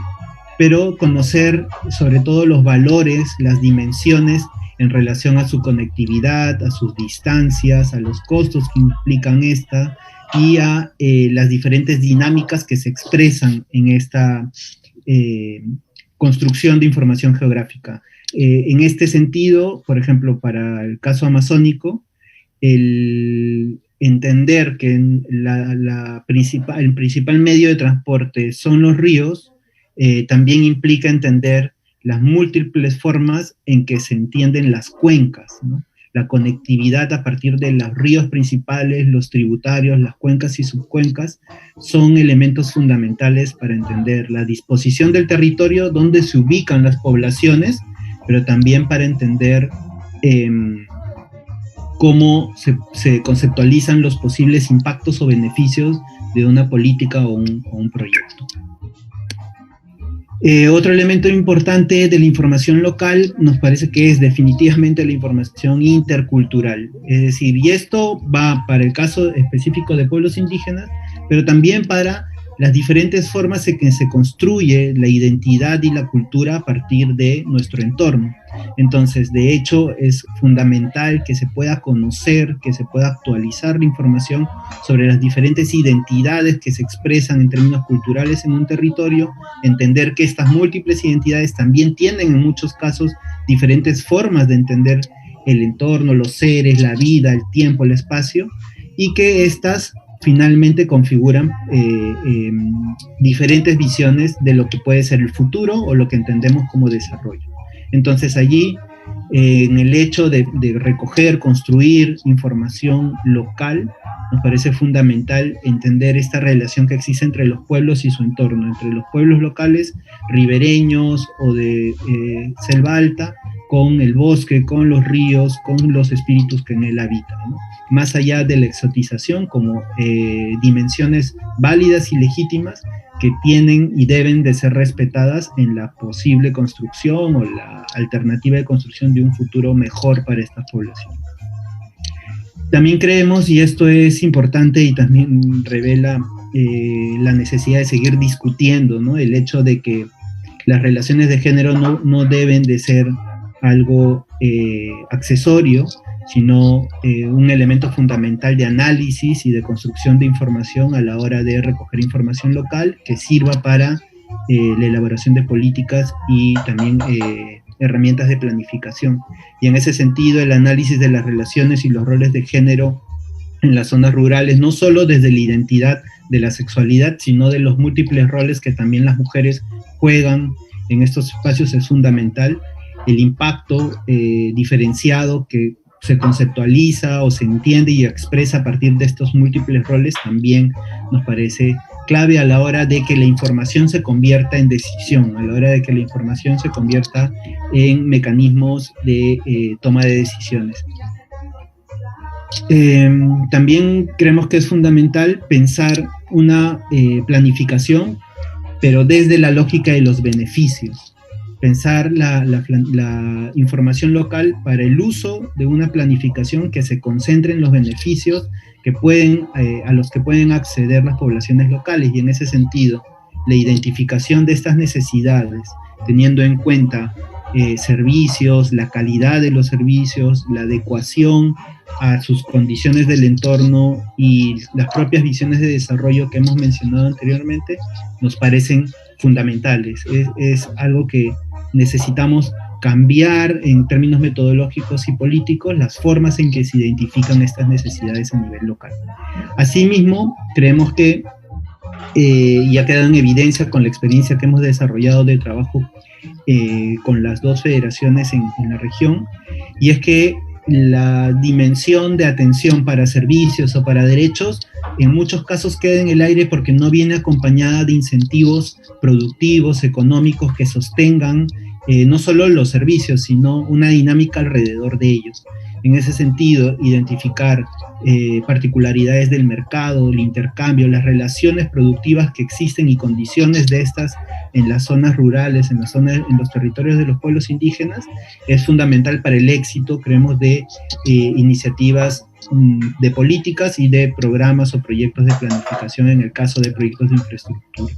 pero conocer sobre todo los valores, las dimensiones en relación a su conectividad, a sus distancias, a los costos que implican esta y a las diferentes dinámicas que se expresan en esta construcción de información geográfica. En este sentido, por ejemplo, para el caso amazónico, el entender que el principal medio de transporte son los ríos, también implica entender las múltiples formas en que se entienden las cuencas, ¿no? La conectividad a partir de los ríos principales, los tributarios, las cuencas y subcuencas, son elementos fundamentales para entender la disposición del territorio, dónde se ubican las poblaciones, pero también para entender cómo se conceptualizan los posibles impactos o beneficios de una política o un proyecto. Otro elemento importante de la información local nos parece que es definitivamente la información intercultural. Es decir, y esto va para el caso específico de pueblos indígenas, pero también para las diferentes formas en que se construye la identidad y la cultura a partir de nuestro entorno. Entonces, de hecho, es fundamental que se pueda conocer, que se pueda actualizar la información sobre las diferentes identidades que se expresan en términos culturales en un territorio, entender que estas múltiples identidades también tienen en muchos casos diferentes formas de entender el entorno, los seres, la vida, el tiempo, el espacio, y que estas finalmente configuran diferentes visiones de lo que puede ser el futuro o lo que entendemos como desarrollo. Entonces allí, en el hecho de recoger, construir información local, nos parece fundamental entender esta relación que existe entre los pueblos y su entorno, entre los pueblos locales, ribereños o de selva alta, con el bosque, con los ríos, con los espíritus que en él habitan, ¿no? Más allá de la exotización como dimensiones válidas y legítimas que tienen y deben de ser respetadas en la posible construcción o la alternativa de construcción de un futuro mejor para estas poblaciones. También creemos, y esto es importante y también revela la necesidad de seguir discutiendo, ¿no? El hecho de que las relaciones de género no deben de ser algo accesorio, sino un elemento fundamental de análisis y de construcción de información a la hora de recoger información local que sirva para la elaboración de políticas y también herramientas de planificación. Y en ese sentido, el análisis de las relaciones y los roles de género en las zonas rurales, no solo desde la identidad de la sexualidad, sino de los múltiples roles que también las mujeres juegan en estos espacios, es fundamental. El impacto diferenciado que se conceptualiza o se entiende y expresa a partir de estos múltiples roles también nos parece clave a la hora de que la información se convierta en decisión, a la hora de que la información se convierta en mecanismos de toma de decisiones. También creemos que es fundamental pensar una planificación, pero desde la lógica de los beneficios. Pensar la información local para el uso de una planificación que se concentre en los beneficios que a los que pueden acceder las poblaciones locales, y en ese sentido, la identificación de estas necesidades, teniendo en cuenta servicios, la calidad de los servicios, la adecuación a sus condiciones del entorno y las propias visiones de desarrollo que hemos mencionado anteriormente, nos parecen fundamentales. Es algo que necesitamos cambiar en términos metodológicos y políticos las formas en que se identifican estas necesidades a nivel local. Asimismo, creemos que ya queda en evidencia con la experiencia que hemos desarrollado de trabajo con las dos federaciones en la región, y es que la dimensión de atención para servicios o para derechos en muchos casos queda en el aire porque no viene acompañada de incentivos productivos, económicos que sostengan no solo los servicios, sino una dinámica alrededor de ellos. En ese sentido, identificar particularidades del mercado, el intercambio, las relaciones productivas que existen y condiciones de estas en las zonas rurales, en los territorios de los pueblos indígenas, es fundamental para el éxito, creemos, de iniciativas de políticas y de programas o proyectos de planificación en el caso de proyectos de infraestructura.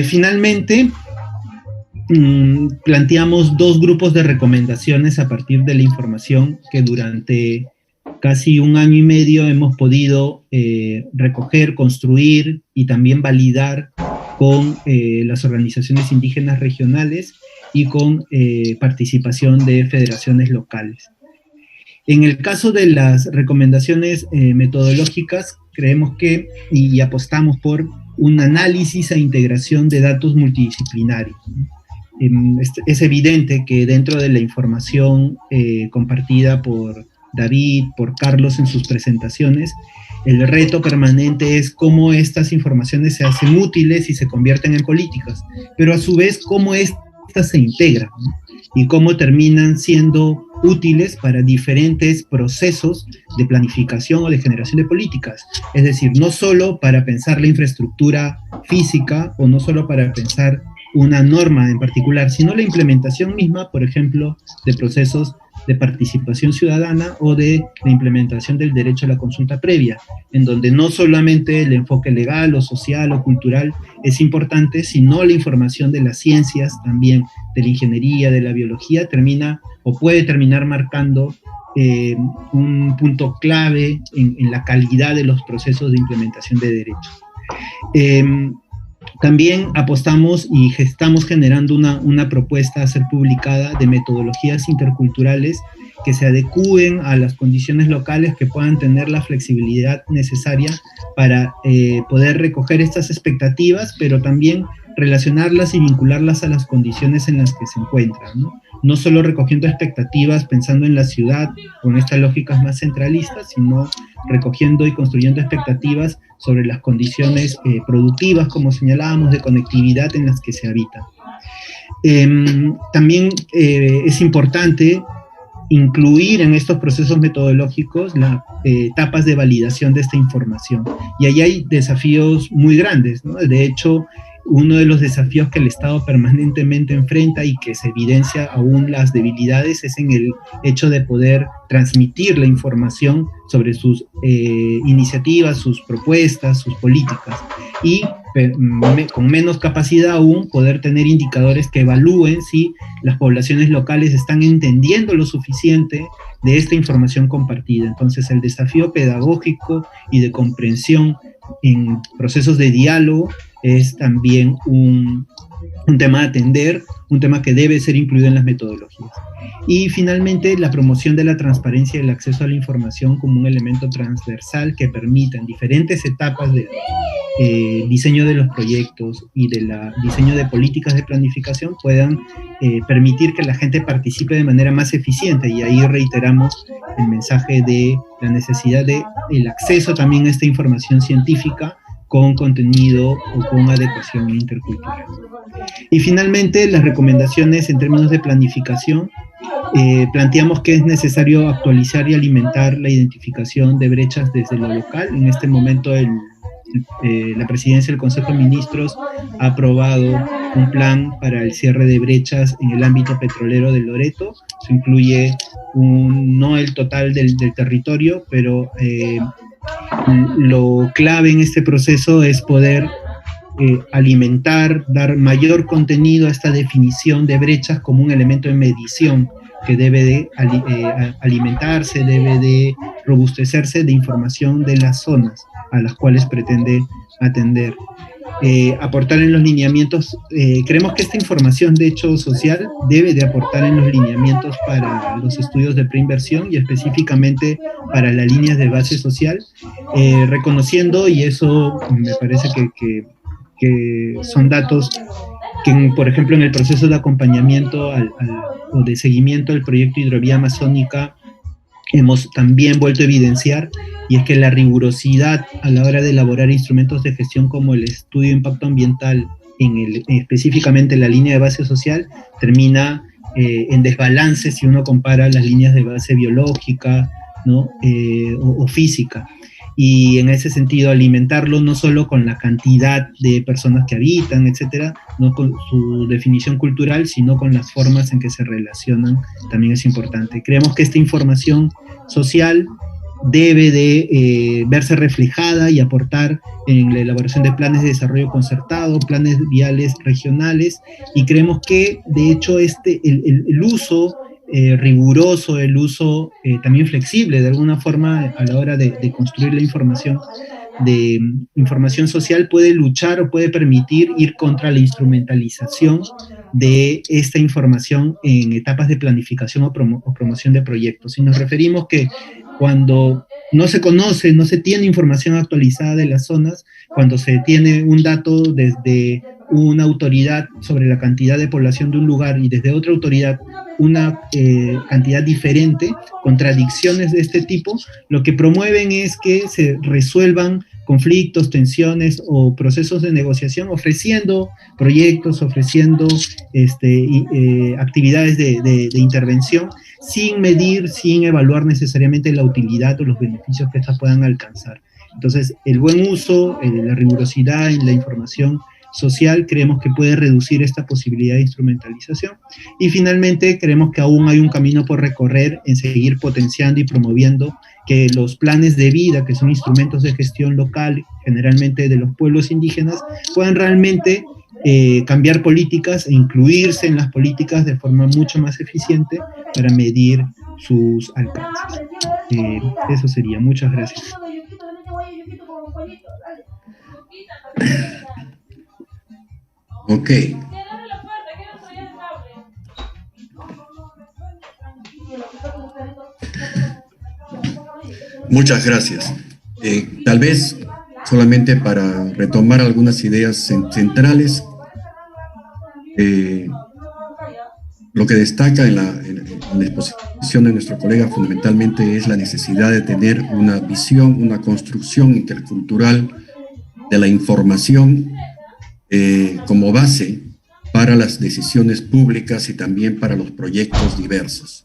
Finalmente, planteamos dos grupos de recomendaciones a partir de la información que durante casi 1 año y medio hemos podido recoger, construir y también validar con las organizaciones indígenas regionales y con participación de federaciones locales. En el caso de las recomendaciones metodológicas, creemos que, y apostamos por un análisis e integración de datos multidisciplinarios. Es evidente que dentro de la información compartida por David, por Carlos en sus presentaciones, el reto permanente es cómo estas informaciones se hacen útiles y se convierten en políticas, pero a su vez cómo estas se integran, ¿no? Y cómo terminan siendo útiles para diferentes procesos de planificación o de generación de políticas. Es decir, no solo para pensar la infraestructura física o no solo para pensar una norma en particular, sino la implementación misma, por ejemplo, de procesos de participación ciudadana o de la implementación del derecho a la consulta previa, en donde no solamente el enfoque legal o social o cultural es importante, sino la información de las ciencias también, de la ingeniería, de la biología, termina o puede terminar marcando un punto clave en la calidad de los procesos de implementación de derechos. También apostamos y estamos generando una propuesta a ser publicada de metodologías interculturales que se adecúen a las condiciones locales, que puedan tener la flexibilidad necesaria para poder recoger estas expectativas, pero también relacionarlas y vincularlas a las condiciones en las que se encuentran, ¿no? No solo recogiendo expectativas pensando en la ciudad con estas lógicas más centralistas, sino recogiendo y construyendo expectativas sobre las condiciones productivas, como señalábamos, de conectividad en las que se habita. También es importante incluir en estos procesos metodológicos las etapas de validación de esta información. Y ahí hay desafíos muy grandes, ¿no? De hecho, uno de los desafíos que el Estado permanentemente enfrenta y que se evidencia aún las debilidades es en el hecho de poder transmitir la información sobre sus iniciativas, sus propuestas, sus políticas, y con menos capacidad aún poder tener indicadores que evalúen si las poblaciones locales están entendiendo lo suficiente de esta información compartida. Entonces, el desafío pedagógico y de comprensión en procesos de diálogo es también un tema a atender, un tema que debe ser incluido en las metodologías. Y finalmente, la promoción de la transparencia y el acceso a la información como un elemento transversal que permita en diferentes etapas diseño de los proyectos y del diseño de políticas de planificación puedan permitir que la gente participe de manera más eficiente. Y ahí reiteramos el mensaje de la necesidad de el acceso también a esta información científica con contenido o con adecuación intercultural. Y finalmente, las recomendaciones en términos de planificación. Planteamos que es necesario actualizar y alimentar la identificación de brechas desde lo local. En este momento la presidencia del Consejo de Ministros ha aprobado un plan para el cierre de brechas en el ámbito petrolero de Loreto. Eso incluye no el total del territorio, pero lo clave en este proceso es poder alimentar, dar mayor contenido a esta definición de brechas como un elemento de medición que debe de alimentarse, debe de robustecerse de información de las zonas a las cuales pretende atender. Aportar en los lineamientos, creemos que esta información de hecho social debe de aportar en los lineamientos para los estudios de preinversión y específicamente para las líneas de base social, reconociendo, y eso me parece que son datos que, por ejemplo, en el proceso de acompañamiento o de seguimiento del proyecto Hidrovía Amazónica hemos también vuelto a evidenciar, y es que la rigurosidad a la hora de elaborar instrumentos de gestión como el estudio de impacto ambiental, específicamente en la línea de base social, termina en desbalance si uno compara las líneas de base biológica, ¿no? o física. Y en ese sentido alimentarlo no solo con la cantidad de personas que habitan, etcétera, no con su definición cultural, sino con las formas en que se relacionan, también es importante. Creemos que esta información social debe de verse reflejada y aportar en la elaboración de planes de desarrollo concertado, planes viales regionales, y creemos que de hecho el uso riguroso, el uso también flexible de alguna forma a la hora de construir la información social puede luchar o puede permitir ir contra la instrumentalización de esta información en etapas de planificación o promoción de proyectos. Y nos referimos que cuando no se conoce, no se tiene información actualizada de las zonas, cuando se tiene un dato desde una autoridad sobre la cantidad de población de un lugar y desde otra autoridad una cantidad diferente, contradicciones de este tipo, lo que promueven es que se resuelvan conflictos, tensiones o procesos de negociación ofreciendo proyectos, ofreciendo actividades de intervención sin medir, sin evaluar necesariamente la utilidad o los beneficios que estas puedan alcanzar. Entonces, el buen uso, la rigurosidad en la información social, creemos que puede reducir esta posibilidad de instrumentalización. Y finalmente, creemos que aún hay un camino por recorrer en seguir potenciando y promoviendo que los planes de vida, que son instrumentos de gestión local, generalmente de los pueblos indígenas, puedan realmente cambiar políticas e incluirse en las políticas de forma mucho más eficiente para medir sus alcances. Eso sería. Muchas gracias. Ok. Muchas gracias. Tal vez solamente para retomar algunas ideas centrales, lo que destaca en la exposición de nuestro colega fundamentalmente es la necesidad de tener una visión, una construcción intercultural de la información como base para las decisiones públicas y también para los proyectos diversos.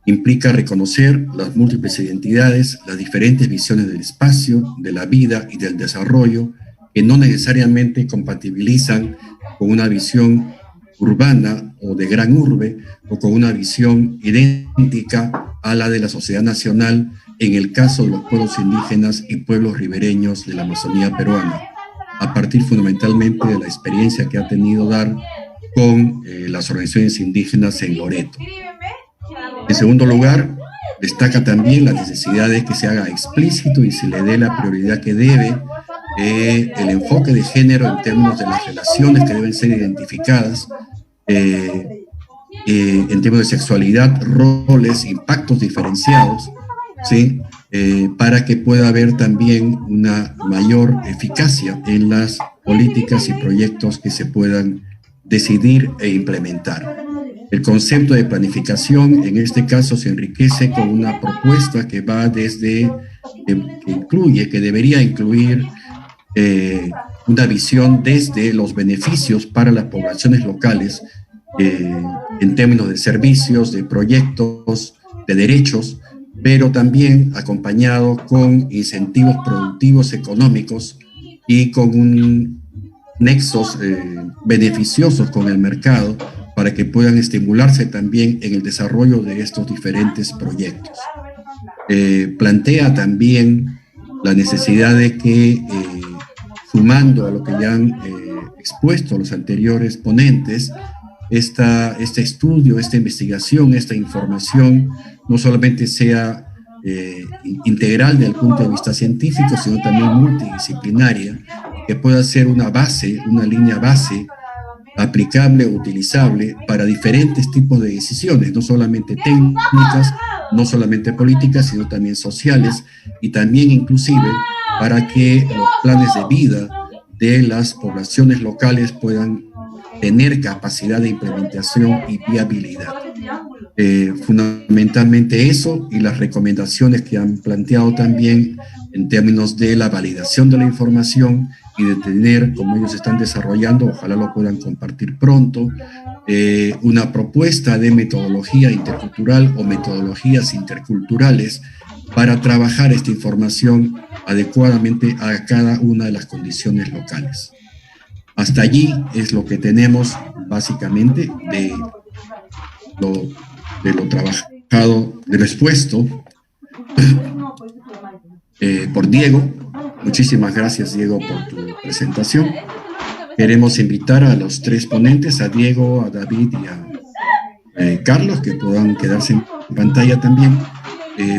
Implica reconocer las múltiples identidades, las diferentes visiones del espacio, de la vida y del desarrollo, que no necesariamente compatibilizan con una visión urbana o de gran urbe, o con una visión idéntica a la de la sociedad nacional en el caso de los pueblos indígenas y pueblos ribereños de la Amazonía peruana, a partir fundamentalmente de la experiencia que ha tenido dar con las organizaciones indígenas en Loreto. En segundo lugar, destaca también la necesidad de que se haga explícito y se le dé la prioridad que debe el enfoque de género en términos de las relaciones que deben ser identificadas, en términos de sexualidad, roles, impactos diferenciados, ¿sí? para que pueda haber también una mayor eficacia en las políticas y proyectos que se puedan decidir e implementar. El concepto de planificación en este caso se enriquece con una propuesta que va desde, que debería incluir una visión desde los beneficios para las poblaciones locales en términos de servicios, de proyectos, de derechos, pero también acompañado con incentivos productivos económicos y con un nexos beneficiosos con el mercado para que puedan estimularse también en el desarrollo de estos diferentes proyectos. Plantea también la necesidad de que, sumando a lo que ya han expuesto los anteriores ponentes, este estudio, esta investigación, esta información, no solamente sea integral desde el punto de vista científico, sino también multidisciplinaria, que pueda ser una base, una línea base aplicable, utilizable para diferentes tipos de decisiones, no solamente técnicas, no solamente políticas, sino también sociales y también inclusive para que los planes de vida de las poblaciones locales puedan tener capacidad de implementación y viabilidad. Fundamentalmente eso y las recomendaciones que han planteado también en términos de la validación de la información y de tener, como ellos están desarrollando, ojalá lo puedan compartir pronto, una propuesta de metodología intercultural o metodologías interculturales para trabajar esta información adecuadamente a cada una de las condiciones locales. Hasta allí es lo que tenemos básicamente de lo trabajado, de lo expuesto por Diego. Muchísimas gracias, Diego, por tu presentación. Queremos invitar a los tres ponentes, a Diego, a David y a Carlos, que puedan quedarse en pantalla también,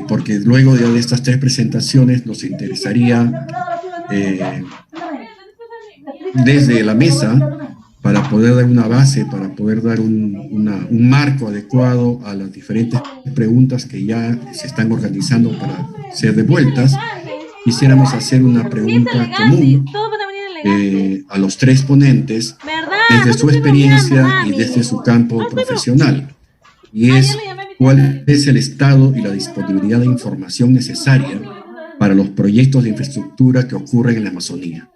porque luego de estas tres presentaciones nos interesaría desde la mesa, para poder dar una base, para poder dar un marco adecuado a las diferentes preguntas que ya se están organizando para ser devueltas. Quisiéramos hacer una pregunta común a los tres ponentes desde su experiencia y desde su campo profesional, y es cuál es el estado y la disponibilidad de información necesaria para los proyectos de infraestructura que ocurren en la Amazonía.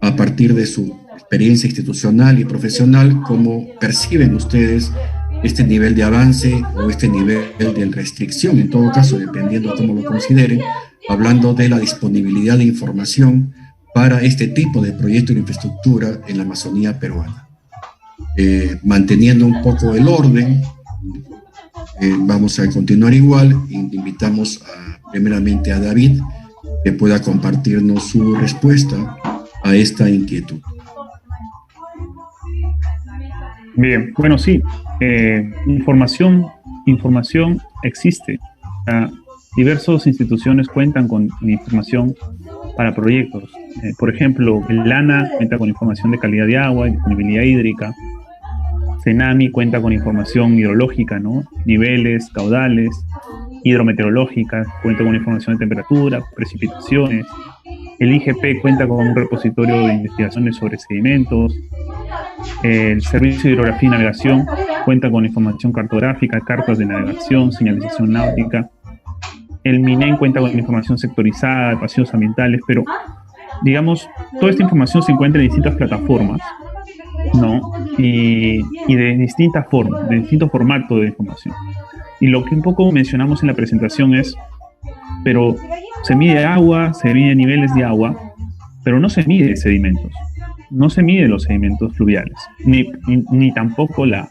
A partir de su experiencia institucional y profesional, ¿cómo perciben ustedes este nivel de avance o este nivel de restricción, en todo caso, dependiendo de cómo lo consideren, hablando de la disponibilidad de información para este tipo de proyectos de infraestructura en la Amazonía peruana? Manteniendo un poco el orden, vamos a continuar igual. Invitamos primeramente a David, que pueda compartirnos su respuesta a esta inquietud. Bien, bueno, sí, información existe. Diversas instituciones cuentan con información para proyectos. Por ejemplo, el ANA cuenta con información de calidad de agua y disponibilidad hídrica. CENAMI cuenta con información hidrológica, ¿no? Niveles, caudales, hidrometeorológica, cuenta con información de temperatura, precipitaciones. El IGP cuenta con un repositorio de investigaciones sobre sedimentos. El Servicio de Hidrografía y Navegación cuenta con información cartográfica, cartas de navegación, señalización náutica. El MINEN cuenta con información sectorizada de pasivos ambientales, pero, digamos, toda esta información se encuentra en distintas plataformas, ¿no? Y de distintas formas, de distintos formatos de información. Y lo que un poco mencionamos en la presentación es, pero se mide agua, se mide niveles de agua, pero no se mide sedimentos. No se mide los sedimentos fluviales, ni tampoco la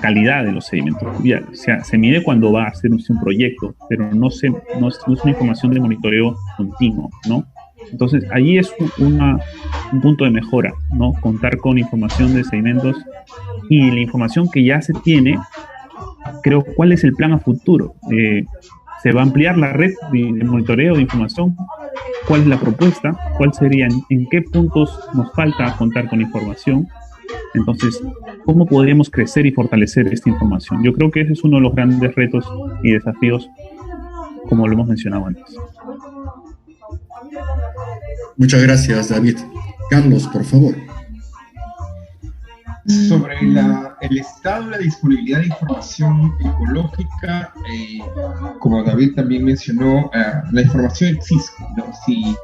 calidad de los sedimentos fluviales. O sea, se mide cuando va a hacer un proyecto, pero no es una información de monitoreo continuo, ¿no? Entonces, allí es un punto de mejora, ¿no? Contar con información de sedimentos y la información que ya se tiene, creo, ¿cuál es el plan a futuro? ¿Se va a ampliar la red de monitoreo de información? ¿Cuál es la propuesta? ¿Cuál sería? ¿En qué puntos nos falta contar con información? Entonces, ¿cómo podríamos crecer y fortalecer esta información? Yo creo que ese es uno de los grandes retos y desafíos, como lo hemos mencionado antes. Muchas gracias, David. Carlos, por favor. Sobre el estado de la disponibilidad de información ecológica, como David también mencionó, la información existe, ¿no? Si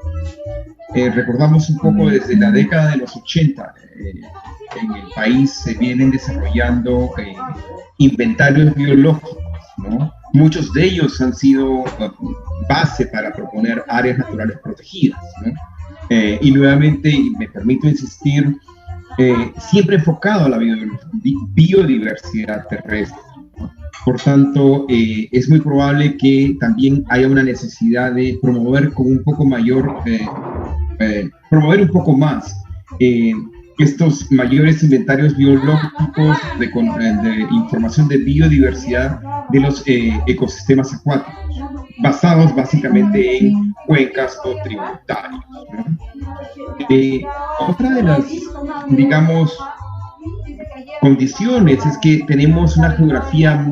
recordamos un poco desde la década de los 80, en el país se vienen desarrollando inventarios biológicos, ¿no? Muchos de ellos han sido base para proponer áreas naturales protegidas, ¿no? Y nuevamente, y me permito insistir, siempre enfocado a la biodiversidad terrestre, ¿no? Por tanto, es muy probable que también haya una necesidad de promover con un poco mayor, promover un poco más estos mayores inventarios biológicos de información de biodiversidad de los ecosistemas acuáticos, basados básicamente en cuencas o tributarios, ¿no? Otra de las, digamos, condiciones es que tenemos una geografía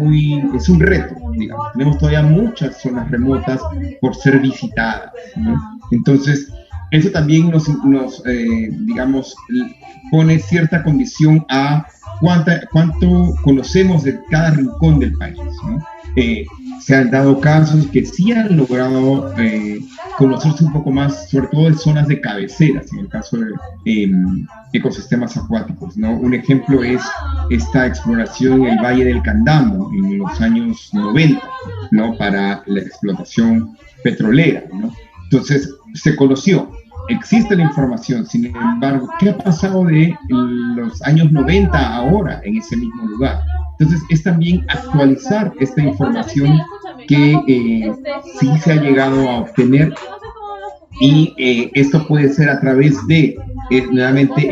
es un reto, digamos, tenemos todavía muchas zonas remotas por ser visitadas, ¿no? Entonces, eso también digamos, pone cierta condición a cuánto conocemos de cada rincón del país, ¿no? Se han dado casos que sí han logrado conocerse un poco más, sobre todo en zonas de cabeceras, en el caso de ecosistemas acuáticos, ¿no? Un ejemplo es esta exploración en el Valle del Candamo en los años 90, ¿no? Para la explotación petrolera, ¿no? Entonces, se conoció, existe la información, sin embargo, ¿qué ha pasado de los años 90 ahora en ese mismo lugar? Entonces, es también actualizar esta información que sí se ha llegado a obtener, y esto puede ser a través de, nuevamente,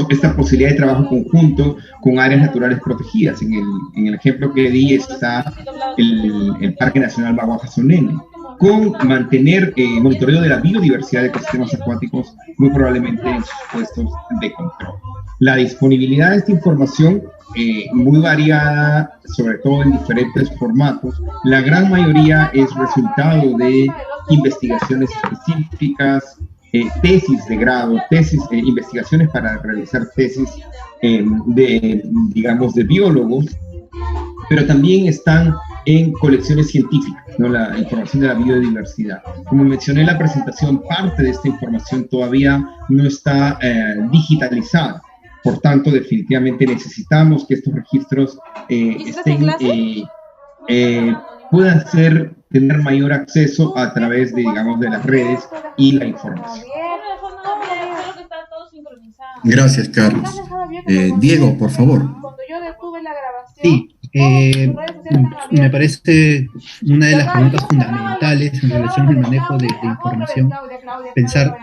esta posibilidad de trabajo conjunto con áreas naturales protegidas. En el ejemplo que di está el Parque Nacional Baguajasonene, con mantener monitoreo de la biodiversidad de ecosistemas acuáticos, muy probablemente en sus puestos de control. La disponibilidad de esta información, muy variada, sobre todo en diferentes formatos, la gran mayoría es resultado de investigaciones específicas, tesis de grado, investigaciones para realizar tesis de biólogos, pero también están en colecciones científicas, ¿no? La información de la biodiversidad. Como mencioné en la presentación, parte de esta información todavía no está digitalizada. Por tanto, definitivamente necesitamos que estos registros puedan tener mayor acceso a través de, digamos, de las redes y la información. Gracias, Carlos. Diego, por favor. Sí, me parece una de las preguntas fundamentales en relación al manejo de información, pensar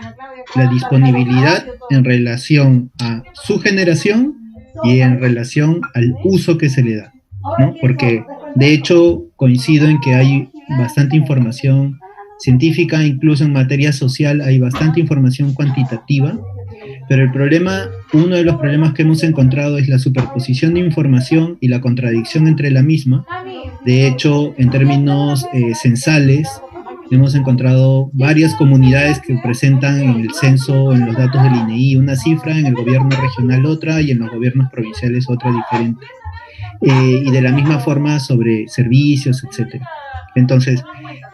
la disponibilidad en relación a su generación y en relación al uso que se le da, ¿no? Porque de hecho coincido en que hay bastante información científica, incluso en materia social hay bastante información cuantitativa, pero uno de los problemas que hemos encontrado es la superposición de información y la contradicción entre la misma. De hecho, en términos censales, hemos encontrado varias comunidades que presentan en el censo, en los datos del INEI, una cifra, en el gobierno regional otra, y en los gobiernos provinciales otra diferente. Y de la misma forma sobre servicios, etcétera. Entonces,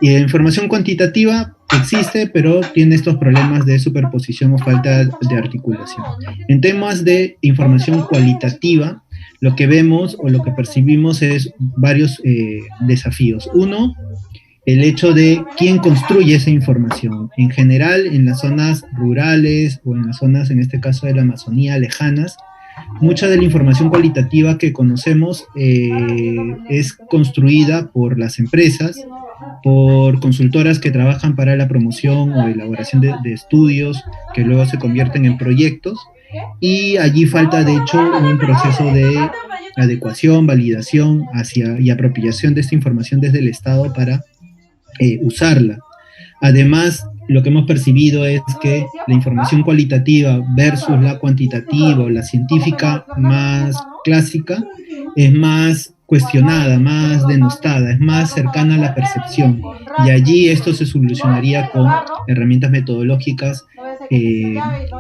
la información cuantitativa existe, pero tiene estos problemas de superposición o falta de articulación. En temas de información cualitativa, lo que vemos o lo que percibimos es varios desafíos. Uno, el hecho de quién construye esa información. En general, en las zonas rurales o en las zonas, en este caso de la Amazonía, lejanas, mucha de la información cualitativa que conocemos es construida por las empresas, por consultoras que trabajan para la promoción o elaboración de estudios que luego se convierten en proyectos, y allí falta de hecho un proceso de adecuación, validación y apropiación de esta información desde el Estado para usarla. Además, lo que hemos percibido es que la información cualitativa versus la cuantitativa o la científica más clásica es más cuestionada, más denostada, es más cercana a la percepción. Y allí esto se solucionaría con herramientas metodológicas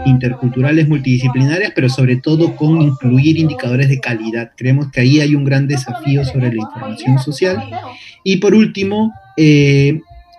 interculturales, multidisciplinarias, pero sobre todo con incluir indicadores de calidad. Creemos que ahí hay un gran desafío sobre la información social. Y por último,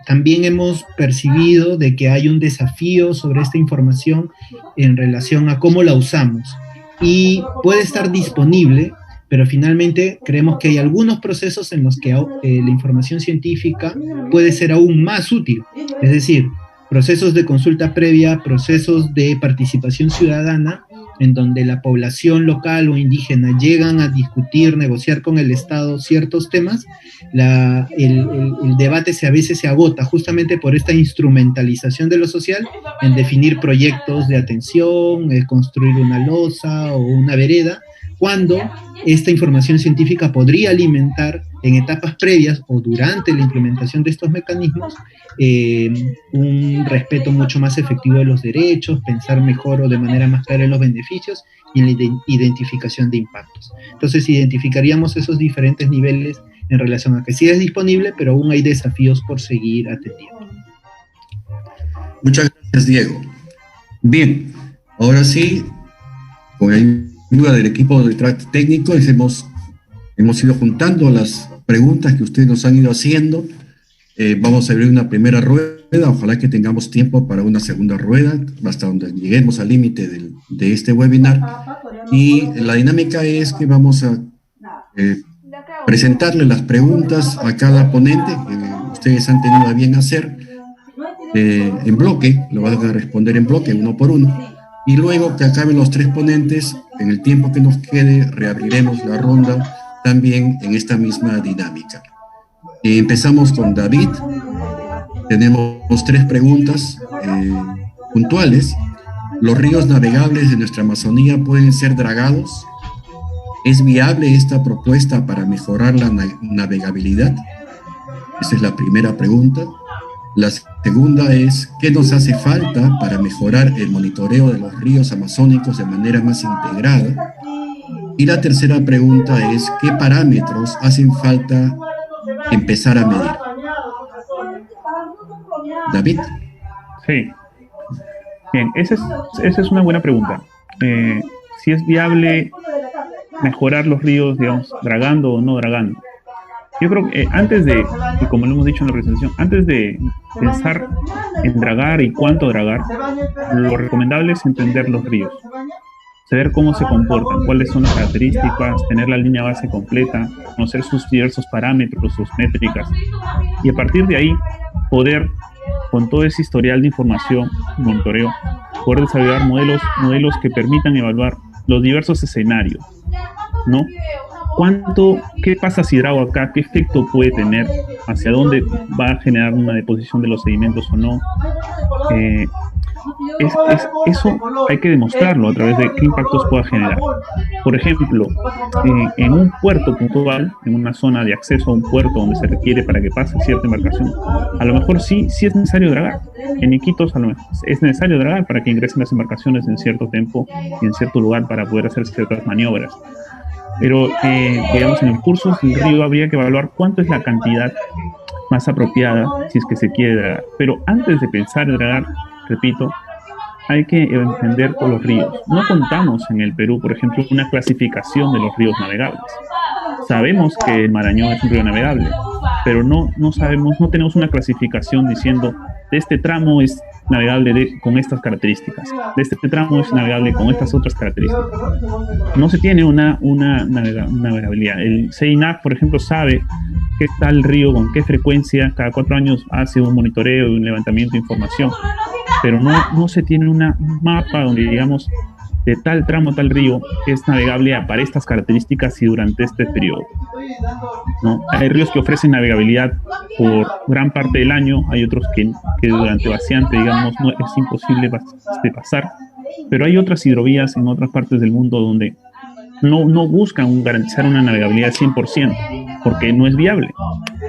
también hemos percibido de que hay un desafío sobre esta información en relación a cómo la usamos. Y puede estar disponible, pero finalmente creemos que hay algunos procesos en los que la información científica puede ser aún más útil. Es decir, procesos de consulta previa, procesos de participación ciudadana, en donde la población local o indígena llegan a discutir, negociar con el Estado ciertos temas, el debate a veces se agota justamente por esta instrumentalización de lo social en definir proyectos de atención, construir una losa o una vereda, cuando esta información científica podría alimentar en etapas previas o durante la implementación de estos mecanismos un respeto mucho más efectivo de los derechos, pensar mejor o de manera más clara en los beneficios y en la identificación de impactos. Entonces identificaríamos esos diferentes niveles en relación a que sí es disponible, pero aún hay desafíos por seguir atendiendo. Muchas gracias, Diego. Bien, ahora sí, con el ayuda del equipo de técnico, hemos ido juntando las preguntas que ustedes nos han ido haciendo. Vamos a abrir una primera rueda, ojalá que tengamos tiempo para una segunda rueda, hasta donde lleguemos al límite de este webinar. Y la dinámica es que vamos a presentarle las preguntas a cada ponente que ustedes han tenido a bien hacer en bloque, lo van a responder en bloque, uno por uno. Y luego que acaben los tres ponentes, en el tiempo que nos quede, reabriremos la ronda también en esta misma dinámica. Empezamos con David. Tenemos tres preguntas puntuales. ¿Los ríos navegables de nuestra Amazonía pueden ser dragados? ¿Es viable esta propuesta para mejorar la navegabilidad? Esa es la primera pregunta. La segunda es, ¿qué nos hace falta para mejorar el monitoreo de los ríos amazónicos de manera más integrada? Y la tercera pregunta es, ¿qué parámetros hacen falta empezar a medir? David. Sí. Bien, esa es una buena pregunta. Si es viable mejorar los ríos, digamos, dragando o no dragando. Yo creo que antes de, y como lo hemos dicho en la presentación, antes de pensar en dragar y cuánto dragar, lo recomendable es entender los ríos, saber cómo se comportan, cuáles son las características, tener la línea base completa, conocer sus diversos parámetros, sus métricas, y a partir de ahí poder, con todo ese historial de información, monitoreo, poder desarrollar modelos que permitan evaluar los diversos escenarios, ¿no? ¿Qué pasa si drago acá? ¿Qué efecto puede tener? ¿Hacia dónde va a generar una deposición de los sedimentos o no? Eso hay que demostrarlo a través de qué impactos pueda generar. Por ejemplo, en un puerto puntual, en una zona de acceso a un puerto donde se requiere para que pase cierta embarcación, a lo mejor sí es necesario dragar. En Iquitos a lo mejor es necesario dragar para que ingresen las embarcaciones en cierto tiempo y en cierto lugar para poder hacer ciertas maniobras. Pero, digamos, en el curso del río habría que evaluar cuánto es la cantidad más apropiada si es que se quiere dragar. Pero antes de pensar en dragar, repito, hay que entender por los ríos. No contamos en el Perú, por ejemplo, una clasificación de los ríos navegables. Sabemos que el Marañón es un río navegable, pero no tenemos una clasificación diciendo de este tramo es navegable con estas características, de este tramo es navegable con estas otras características. No se tiene una navegabilidad. El CEINAC, por ejemplo, sabe qué tal río, con qué frecuencia, cada 4 años hace un monitoreo y un levantamiento de información, pero no se tiene un mapa donde digamos de tal tramo, tal río es navegable para estas características y durante este periodo, ¿no? Hay ríos que ofrecen navegabilidad por gran parte del año, hay otros que durante vaciante, digamos, no es imposible pasar, pero hay otras hidrovías en otras partes del mundo donde no buscan garantizar una navegabilidad 100%, porque no es viable.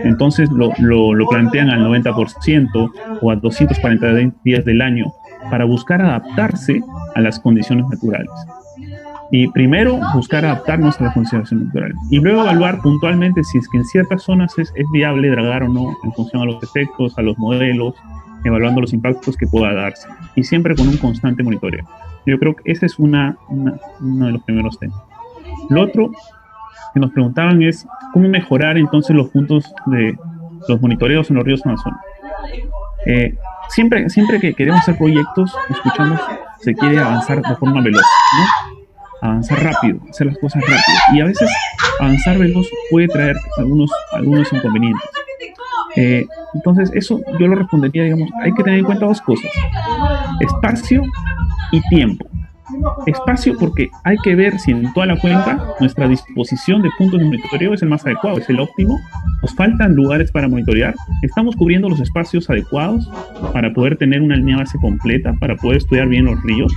Entonces lo plantean al 90% o a 240 días del año para buscar adaptarse a las condiciones naturales. Y primero, buscar adaptarnos a la conservación natural. Y luego evaluar puntualmente si es que en ciertas zonas es viable dragar o no, en función a los efectos, a los modelos, evaluando los impactos que pueda darse. Y siempre con un constante monitoreo. Yo creo que ese es uno de los primeros temas. Lo otro que nos preguntaban es cómo mejorar entonces los puntos de los monitoreos en los ríos Amazonas. Siempre que queremos hacer proyectos, escuchamos, se quiere avanzar de forma veloz, ¿no? Avanzar rápido, hacer las cosas rápido. Y a veces avanzar veloz puede traer algunos inconvenientes. Entonces, eso yo lo respondería, digamos, hay que tener en cuenta dos cosas: espacio y tiempo. Espacio, porque hay que ver si en toda la cuenca nuestra disposición de puntos de monitoreo es el más adecuado, es el óptimo. Nos faltan lugares para monitorear. Estamos cubriendo los espacios adecuados para poder tener una línea base completa, para poder estudiar bien los ríos,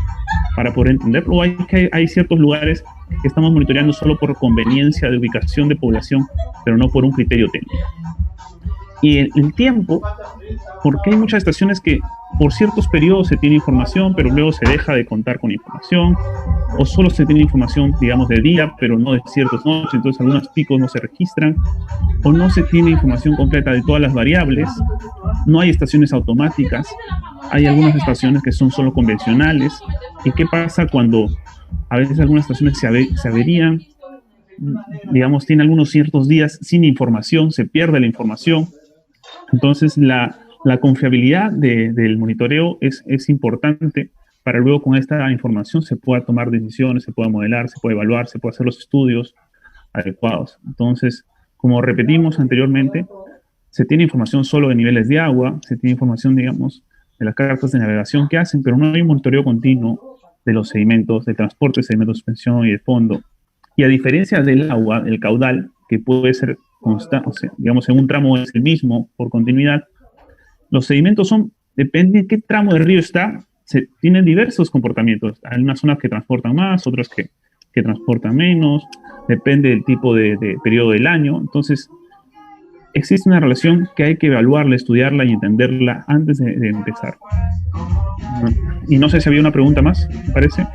para poder entenderlo. Hay ciertos lugares que estamos monitoreando solo por conveniencia de ubicación de población, pero no por un criterio técnico. Y el tiempo, porque hay muchas estaciones que por ciertos periodos se tiene información, pero luego se deja de contar con información, o solo se tiene información, digamos, de día, pero no de ciertas noches, entonces algunos picos no se registran, o no se tiene información completa de todas las variables, no hay estaciones automáticas, hay algunas estaciones que son solo convencionales. ¿Y qué pasa cuando a veces algunas estaciones se averían? Digamos, tiene algunos ciertos días sin información, se pierde la información. Entonces, la confiabilidad del monitoreo es importante para luego con esta información se pueda tomar decisiones, se pueda modelar, se puede evaluar, se puede hacer los estudios adecuados. Entonces, como repetimos anteriormente, se tiene información solo de niveles de agua, se tiene información, digamos, de las cartas de navegación que hacen, pero no hay un monitoreo continuo de los sedimentos, de transporte de sedimentos de suspensión y de fondo. Y a diferencia del agua, el caudal, que puede ser constante, o sea, digamos, en un tramo es el mismo por continuidad, los sedimentos depende de qué tramo del río está, tienen diversos comportamientos. Hay unas zonas que transportan más, otras que transportan menos, depende del tipo de periodo del año. Entonces, existe una relación que hay que evaluarla, estudiarla y entenderla antes de empezar. Y no sé si había una pregunta más, me parece.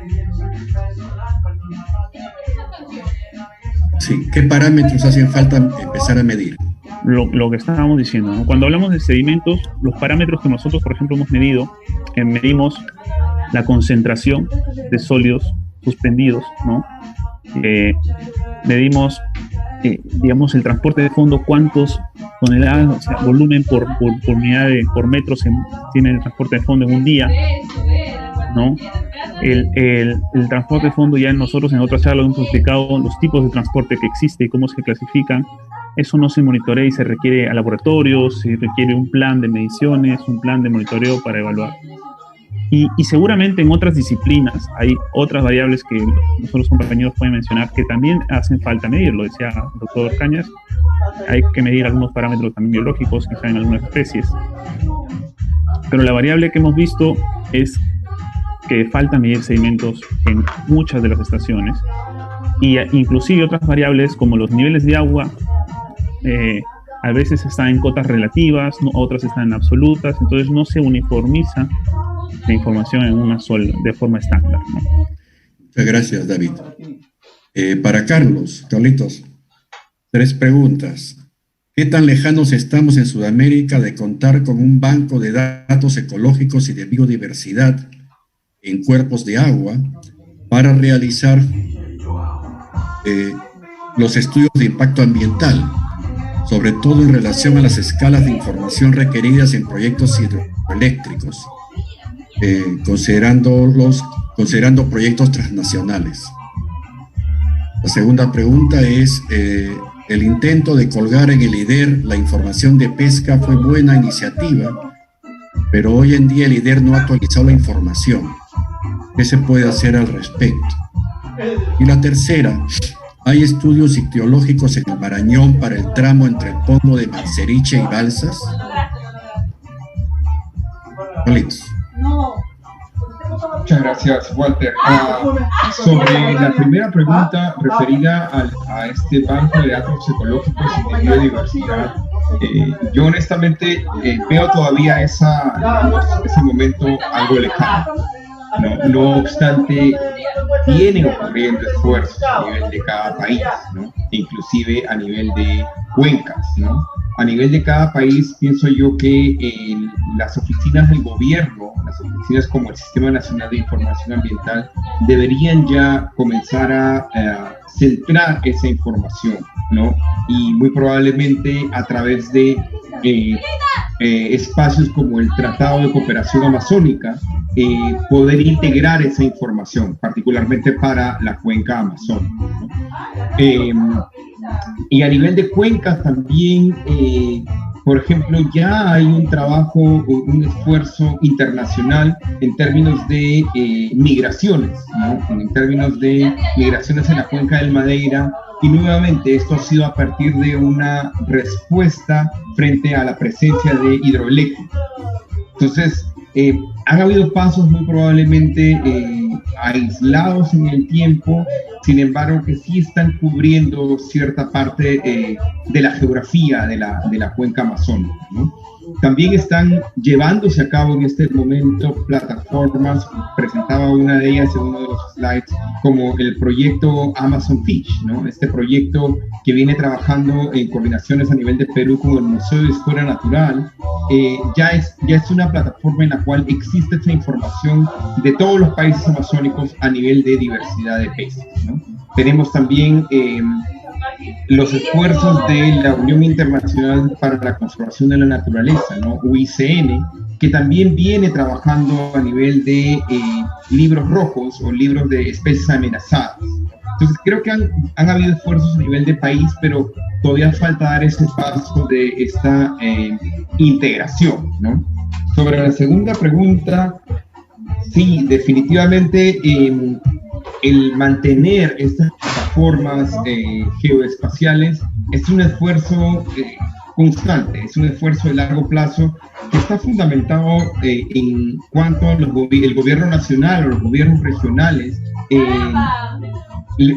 Sí, ¿qué parámetros hacen falta empezar a medir? Lo que estábamos diciendo, ¿no? Cuando hablamos de sedimentos, los parámetros que nosotros, por ejemplo, hemos medido, medimos la concentración de sólidos suspendidos, ¿no? Medimos, digamos, el transporte de fondo, cuántos toneladas, o sea, volumen por unidad por metro tiene el transporte de fondo en un día, ¿no? El transporte de fondo, ya nosotros en otras charlas hemos explicado los tipos de transporte que existe y cómo se clasifican. Eso no se monitorea y se requiere a laboratorios, se requiere un plan de mediciones, un plan de monitoreo para evaluar. Y seguramente en otras disciplinas hay otras variables que nosotros compañeros pueden mencionar que también hacen falta medir, lo decía el doctor Cañas. Hay que medir algunos parámetros también biológicos, quizá en algunas especies. Pero la variable que hemos visto es que falta medir sedimentos en muchas de las estaciones. Y inclusive otras variables como los niveles de agua, a veces están en cotas relativas, otras están en absolutas, entonces no se uniformiza la información en una sola, de forma estándar, ¿no? Muchas gracias, David. Para Carlitos, 3 preguntas. ¿Qué tan lejanos estamos en Sudamérica de contar con un banco de datos ecológicos y de biodiversidad en cuerpos de agua para realizar los estudios de impacto ambiental, sobre todo en relación a las escalas de información requeridas en proyectos hidroeléctricos, considerando proyectos transnacionales? La segunda pregunta es, el intento de colgar en el IDER la información de pesca fue buena iniciativa, pero hoy en día el IDER no ha actualizado la información. ¿Qué se puede hacer al respecto? Y la tercera, ¿hay estudios ictiológicos en el Marañón para el tramo entre el Pomo de Manseriche y Balsas? Carlitos. Muchas gracias, Walter. Sobre la primera pregunta referida a este banco de datos ecológicos y de biodiversidad, yo honestamente veo todavía ese momento algo lejano. ¿no? No obstante, tienen ocurriendo esfuerzos a nivel de cada país, ¿no? Inclusive a nivel de cuencas, ¿no? A nivel de cada país, pienso yo que las oficinas del gobierno, las oficinas como el Sistema Nacional de Información Ambiental, deberían ya comenzar a centrar esa información, ¿no? Y muy probablemente a través de espacios como el Tratado de Cooperación Amazónica, poder integrar esa información, particularmente para la cuenca amazónica, ¿no? Y a nivel de cuencas también, por ejemplo, ya hay un trabajo, un esfuerzo internacional en términos de migraciones, ¿no? En términos de migraciones en la cuenca del Madeira, y nuevamente esto ha sido a partir de una respuesta frente a la presencia de hidroeléctricos. Entonces, han habido pasos muy probablemente aislados en el tiempo, sin embargo que sí están cubriendo cierta parte de la geografía de la cuenca amazónica, ¿no? También están llevándose a cabo en este momento plataformas, presentaba una de ellas en uno de los slides, como el proyecto Amazon Fish, ¿no? Este proyecto que viene trabajando en coordinaciones a nivel de Perú con el Museo de Historia Natural, ya es una plataforma en la cual existe esta información de todos los países amazónicos a nivel de diversidad de peces, ¿no? Tenemos también los esfuerzos de la Unión Internacional para la Conservación de la Naturaleza, ¿no? UICN, que también viene trabajando a nivel de libros rojos o libros de especies amenazadas. Entonces creo que han habido esfuerzos a nivel de país, pero todavía falta dar ese paso de esta integración, ¿no? Sobre la segunda pregunta, sí, definitivamente el mantener estas plataformas geoespaciales es un esfuerzo constante, es un esfuerzo de largo plazo que está fundamentado en cuanto a el gobierno nacional o los gobiernos regionales,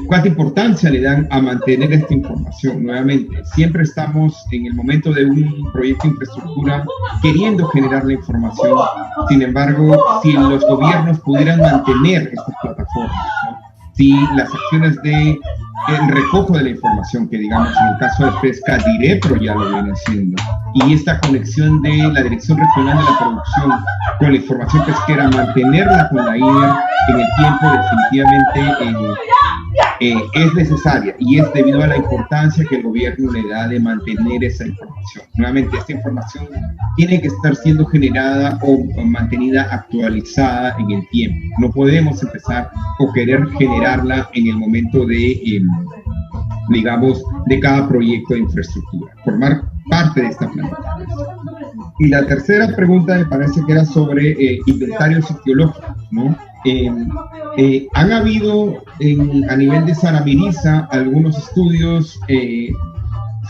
cuánta importancia le dan a mantener esta información. Nuevamente, siempre estamos en el momento de un proyecto de infraestructura queriendo generar la información. Sin embargo, si los gobiernos pudieran mantener estas plataformas, ¿no? Si las acciones de el recojo de la información, que digamos en el caso de pesca, DIREPRO ya lo viene haciendo, y esta conexión de la Dirección Regional de la Producción con la información pesquera, mantenerla con la INER en el tiempo, definitivamente es necesaria, y es debido a la importancia que el gobierno le da de mantener esa información. Nuevamente, esta información tiene que estar siendo generada o mantenida actualizada en el tiempo. No podemos empezar o querer generarla en el momento de, digamos, de cada proyecto de infraestructura, formar parte de esta planificación. Y la tercera pregunta me parece que era sobre inventarios ictiológicos, ¿no? Han habido a nivel de Saramiriza algunos estudios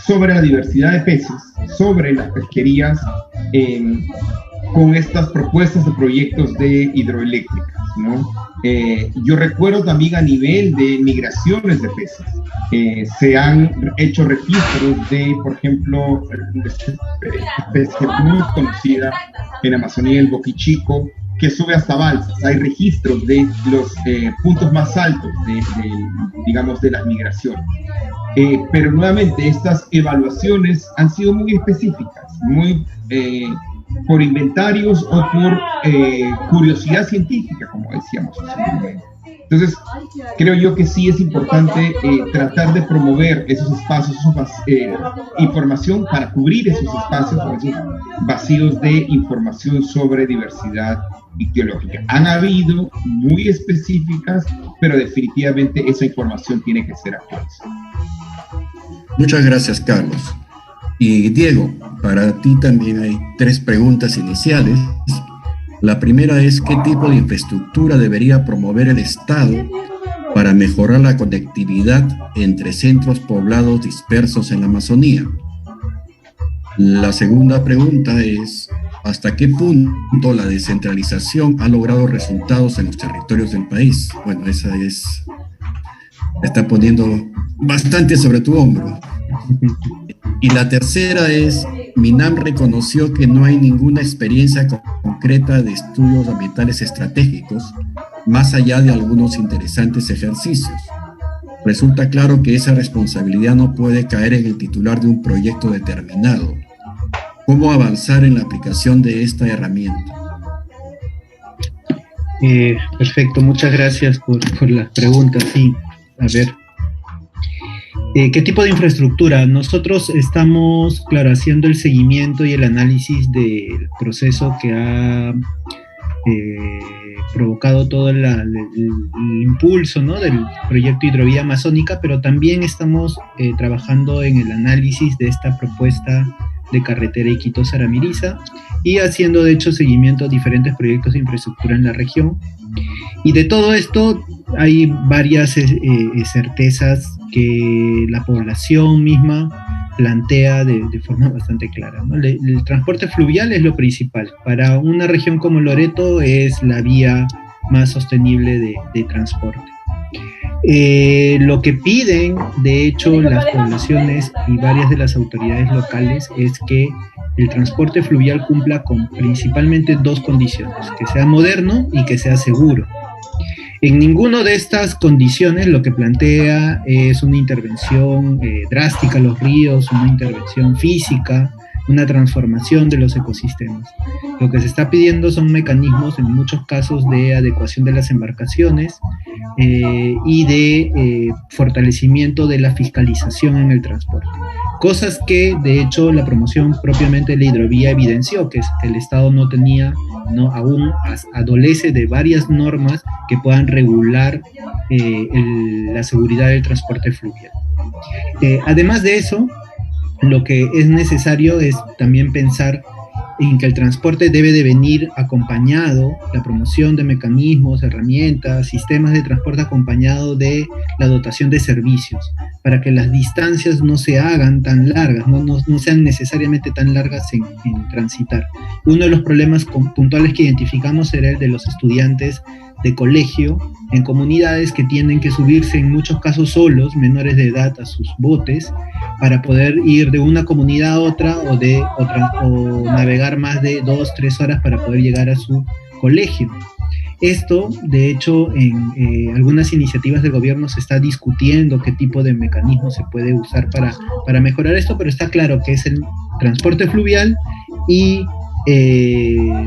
sobre la diversidad de peces, sobre las pesquerías, con estas propuestas de proyectos de hidroeléctricas, ¿no? Yo recuerdo también a nivel de migraciones de peces, se han hecho registros de, por ejemplo, una especie muy conocida en Amazonía, el boquichico, que sube hasta balsas. Hay registros de los puntos más altos digamos, de las migraciones. Pero nuevamente, estas evaluaciones han sido muy específicas, muy por inventarios o por curiosidad científica, como decíamos hace un momento. Entonces, creo yo que sí es importante tratar de promover esos espacios, información para cubrir esos espacios, esos vacíos de información sobre diversidad ictiológica. Han habido muy específicas, pero definitivamente esa información tiene que ser actualizada. Muchas gracias, Carlos. Y Diego, para ti también hay 3 preguntas iniciales. La primera es: ¿qué tipo de infraestructura debería promover el Estado para mejorar la conectividad entre centros poblados dispersos en la Amazonía? La segunda pregunta es: ¿hasta qué punto la descentralización ha logrado resultados en los territorios del país? Bueno, esa está poniendo bastante sobre tu hombro. Y la tercera es: MINAM reconoció que no hay ninguna experiencia concreta de estudios ambientales estratégicos más allá de algunos interesantes ejercicios. Resulta claro que esa responsabilidad no puede caer en el titular de un proyecto determinado. ¿Cómo avanzar en la aplicación de esta herramienta? Perfecto, muchas gracias por las preguntas. Sí, a ver. ¿Qué tipo de infraestructura? Nosotros estamos, claro, haciendo el seguimiento y el análisis del proceso que ha provocado todo el impulso, ¿no?, del proyecto Hidrovía Amazónica, pero también estamos trabajando en el análisis de esta propuesta de carretera Iquitos-Aramiriza y haciendo, de hecho, seguimiento a diferentes proyectos de infraestructura en la región. Y de todo esto hay varias certezas que la población misma plantea de forma bastante clara, ¿no? El transporte fluvial es lo principal. Para una región como Loreto es la vía más sostenible de transporte. Lo que piden, de hecho, las poblaciones y varias de las autoridades locales es que el transporte fluvial cumpla con principalmente dos condiciones: que sea moderno y que sea seguro. En ninguna de estas condiciones lo que plantea es una intervención drástica a los ríos, una intervención física, una transformación de los ecosistemas. Lo que se está pidiendo son mecanismos, en muchos casos, de adecuación de las embarcaciones y de fortalecimiento de la fiscalización en el transporte. Cosas que, de hecho, la promoción propiamente de la hidrovía evidenció, que el Estado no tenía, no, aún adolece de varias normas que puedan regular la seguridad del transporte fluvial. Además de eso, lo que es necesario es también pensar en que el transporte debe de venir acompañado, la promoción de mecanismos, herramientas, sistemas de transporte acompañado de la dotación de servicios, para que las distancias no se hagan tan largas, no sean necesariamente tan largas en transitar. Uno de los problemas puntuales que identificamos era el de los estudiantes de colegio en comunidades que tienen que subirse en muchos casos solos, menores de edad, a sus botes para poder ir de una comunidad a otra o navegar más de 2-3 horas para poder llegar a su colegio. Esto, de hecho, en algunas iniciativas del gobierno se está discutiendo qué tipo de mecanismo se puede usar para mejorar esto, pero está claro que es el transporte fluvial y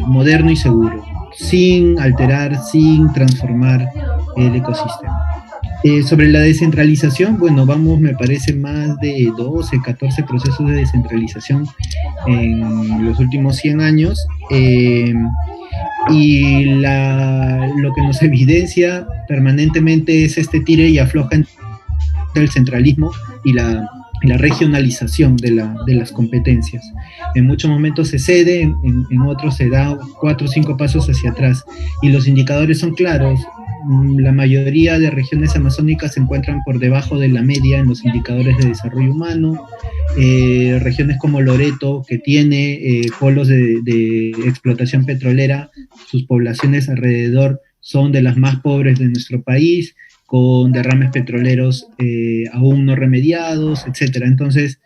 moderno y seguro, sin alterar, sin transformar el ecosistema. Sobre la descentralización, bueno, vamos, me parece, más de 12, 14 procesos de descentralización en los últimos 100 años, y lo que nos evidencia permanentemente es este tire y afloja entre el centralismo y la regionalización de las competencias. En muchos momentos se cede, en otros se da 4 o 5 pasos hacia atrás, y los indicadores son claros. La mayoría de regiones amazónicas se encuentran por debajo de la media en los indicadores de desarrollo humano. Regiones como Loreto, que tiene polos de explotación petrolera, sus poblaciones alrededor son de las más pobres de nuestro país, con derrames petroleros aún no remediados, etc. Entonces,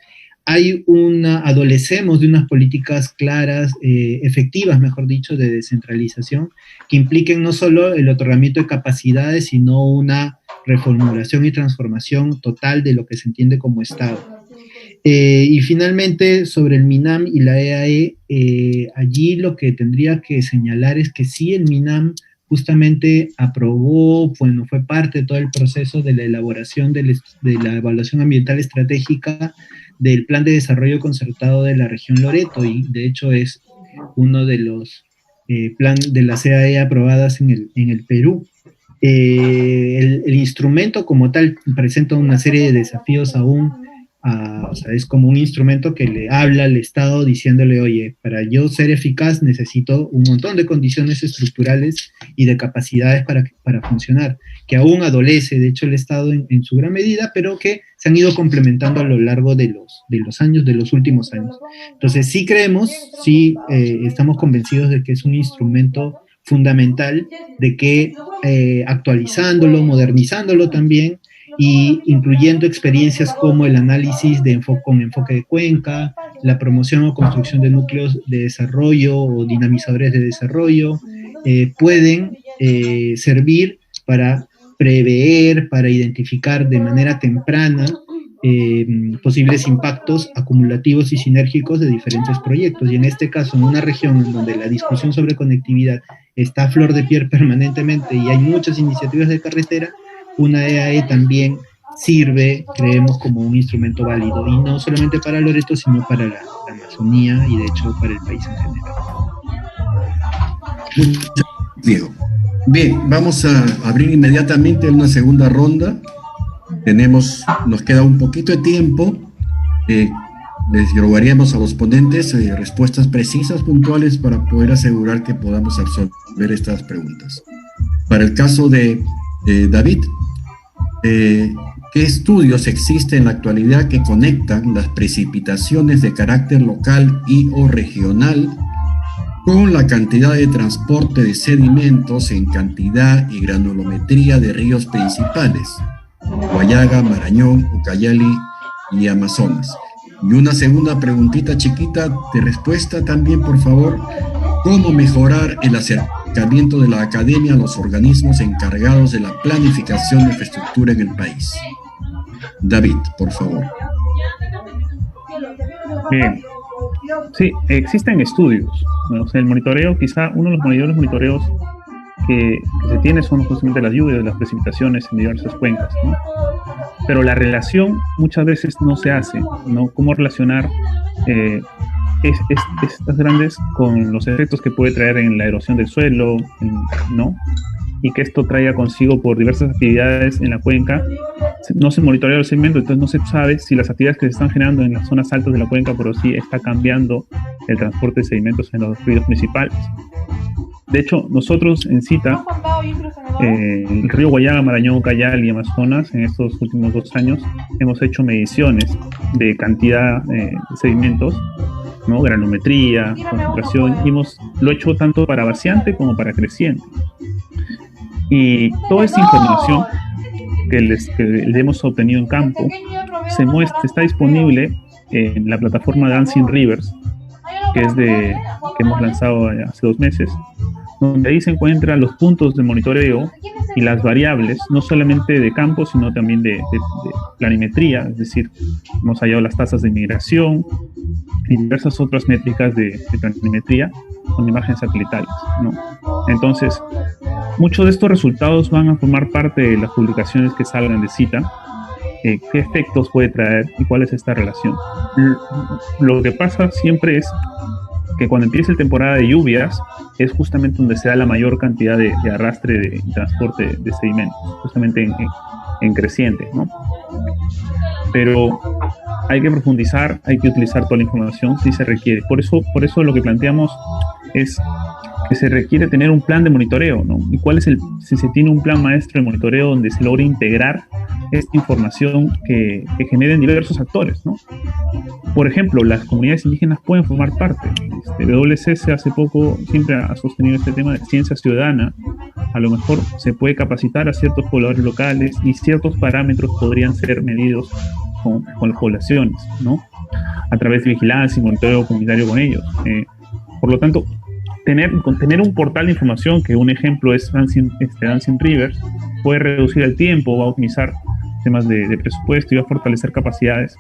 adolecemos de unas políticas claras, efectivas, mejor dicho, de descentralización, que impliquen no solo el otorgamiento de capacidades, sino una reformulación y transformación total de lo que se entiende como Estado. Y finalmente, sobre el MINAM y la EAE, allí lo que tendría que señalar es que sí, el MINAM justamente aprobó, bueno, fue parte de todo el proceso de la elaboración de la evaluación ambiental estratégica del Plan de Desarrollo Concertado de la región Loreto, y de hecho es uno de los planes de la CAE aprobadas en el Perú. El instrumento como tal presenta una serie de desafíos aún, o sea, es como un instrumento que le habla al Estado diciéndole: oye, para yo ser eficaz necesito un montón de condiciones estructurales y de capacidades para funcionar, que aún adolece, de hecho, el Estado en su gran medida, pero que se han ido complementando a lo largo de los años, de los últimos años. Entonces, sí creemos, sí estamos convencidos de que es un instrumento fundamental, de que actualizándolo, modernizándolo también, y incluyendo experiencias como el análisis con enfoque de cuenca, la promoción o construcción de núcleos de desarrollo o dinamizadores de desarrollo, pueden servir para prever, para identificar de manera temprana posibles impactos acumulativos y sinérgicos de diferentes proyectos. Y en este caso, en una región en donde la discusión sobre conectividad está a flor de piel permanentemente y hay muchas iniciativas de carretera, una EAE también sirve, creemos, como un instrumento válido, y no solamente para Loreto, sino para la Amazonía y de hecho para el país en general. Diego. Bien, vamos a abrir inmediatamente una segunda ronda. Nos queda un poquito de tiempo. Les rogaríamos a los ponentes respuestas precisas, puntuales, para poder asegurar que podamos absorber estas preguntas. Para el caso de David, ¿qué estudios existen en la actualidad que conectan las precipitaciones de carácter local y o regional con la cantidad de transporte de sedimentos en cantidad y granulometría de ríos principales, Huallaga, Marañón, Ucayali y Amazonas? Y una segunda preguntita chiquita de respuesta también, por favor: ¿cómo mejorar el acercamiento de la academia a los organismos encargados de la planificación de infraestructura en el país? David, por favor. Bien. Sí, existen estudios. O sea, el monitoreo, quizá uno de los mayores monitoreos que se tiene son justamente las lluvias, las precipitaciones en diversas cuencas, ¿no? Pero la relación muchas veces no se hace, ¿no? ¿Cómo relacionar estas grandes con los efectos que puede traer en la erosión del suelo, ¿no? Y que esto traiga consigo por diversas actividades en la cuenca. No se monitorea el segmento, entonces no se sabe si las actividades que se están generando en las zonas altas de la cuenca, pero sí está cambiando el transporte de sedimentos en los ríos principales. De hecho, nosotros en CITA, el río Huallaga, Marañón, Ucayali y Amazonas, en estos últimos 2 años, hemos hecho mediciones de cantidad de sedimentos, ¿no? Granulometría, concentración, y lo he hecho tanto para vaciante como para creciente. Y toda esta información que le hemos obtenido en campo está disponible en la plataforma Dancing Rivers, que hemos lanzado hace 2 meses, donde ahí se encuentran los puntos de monitoreo y las variables, no solamente de campo, sino también de planimetría, es decir, hemos hallado las tasas de migración y diversas otras métricas de planimetría con imágenes satelitales, ¿no? Entonces, muchos de estos resultados van a formar parte de las publicaciones que salgan de CITA. ¿Qué efectos puede traer y cuál es esta relación? Lo que pasa siempre es que cuando empieza la temporada de lluvias es justamente donde se da la mayor cantidad de arrastre de transporte de sedimentos, justamente en creciente, ¿no? Pero hay que profundizar, hay que utilizar toda la información si se requiere. Por eso lo que planteamos es que se requiere tener un plan de monitoreo, ¿no? ¿Y cuál es si se tiene un plan maestro de monitoreo donde se logre integrar esta información que generen diversos actores, ¿no? Por ejemplo, las comunidades indígenas pueden formar parte. WCS hace poco siempre ha sostenido este tema de ciencia ciudadana. A lo mejor se puede capacitar a ciertos pobladores locales y ciertos parámetros podrían ser medidos con las poblaciones, ¿no? A través de vigilancia y monitoreo comunitario con ellos. Por lo tanto, tener un portal de información, que un ejemplo es Dancing Rivers, puede reducir el tiempo, va a optimizar temas de presupuesto y va a fortalecer capacidades.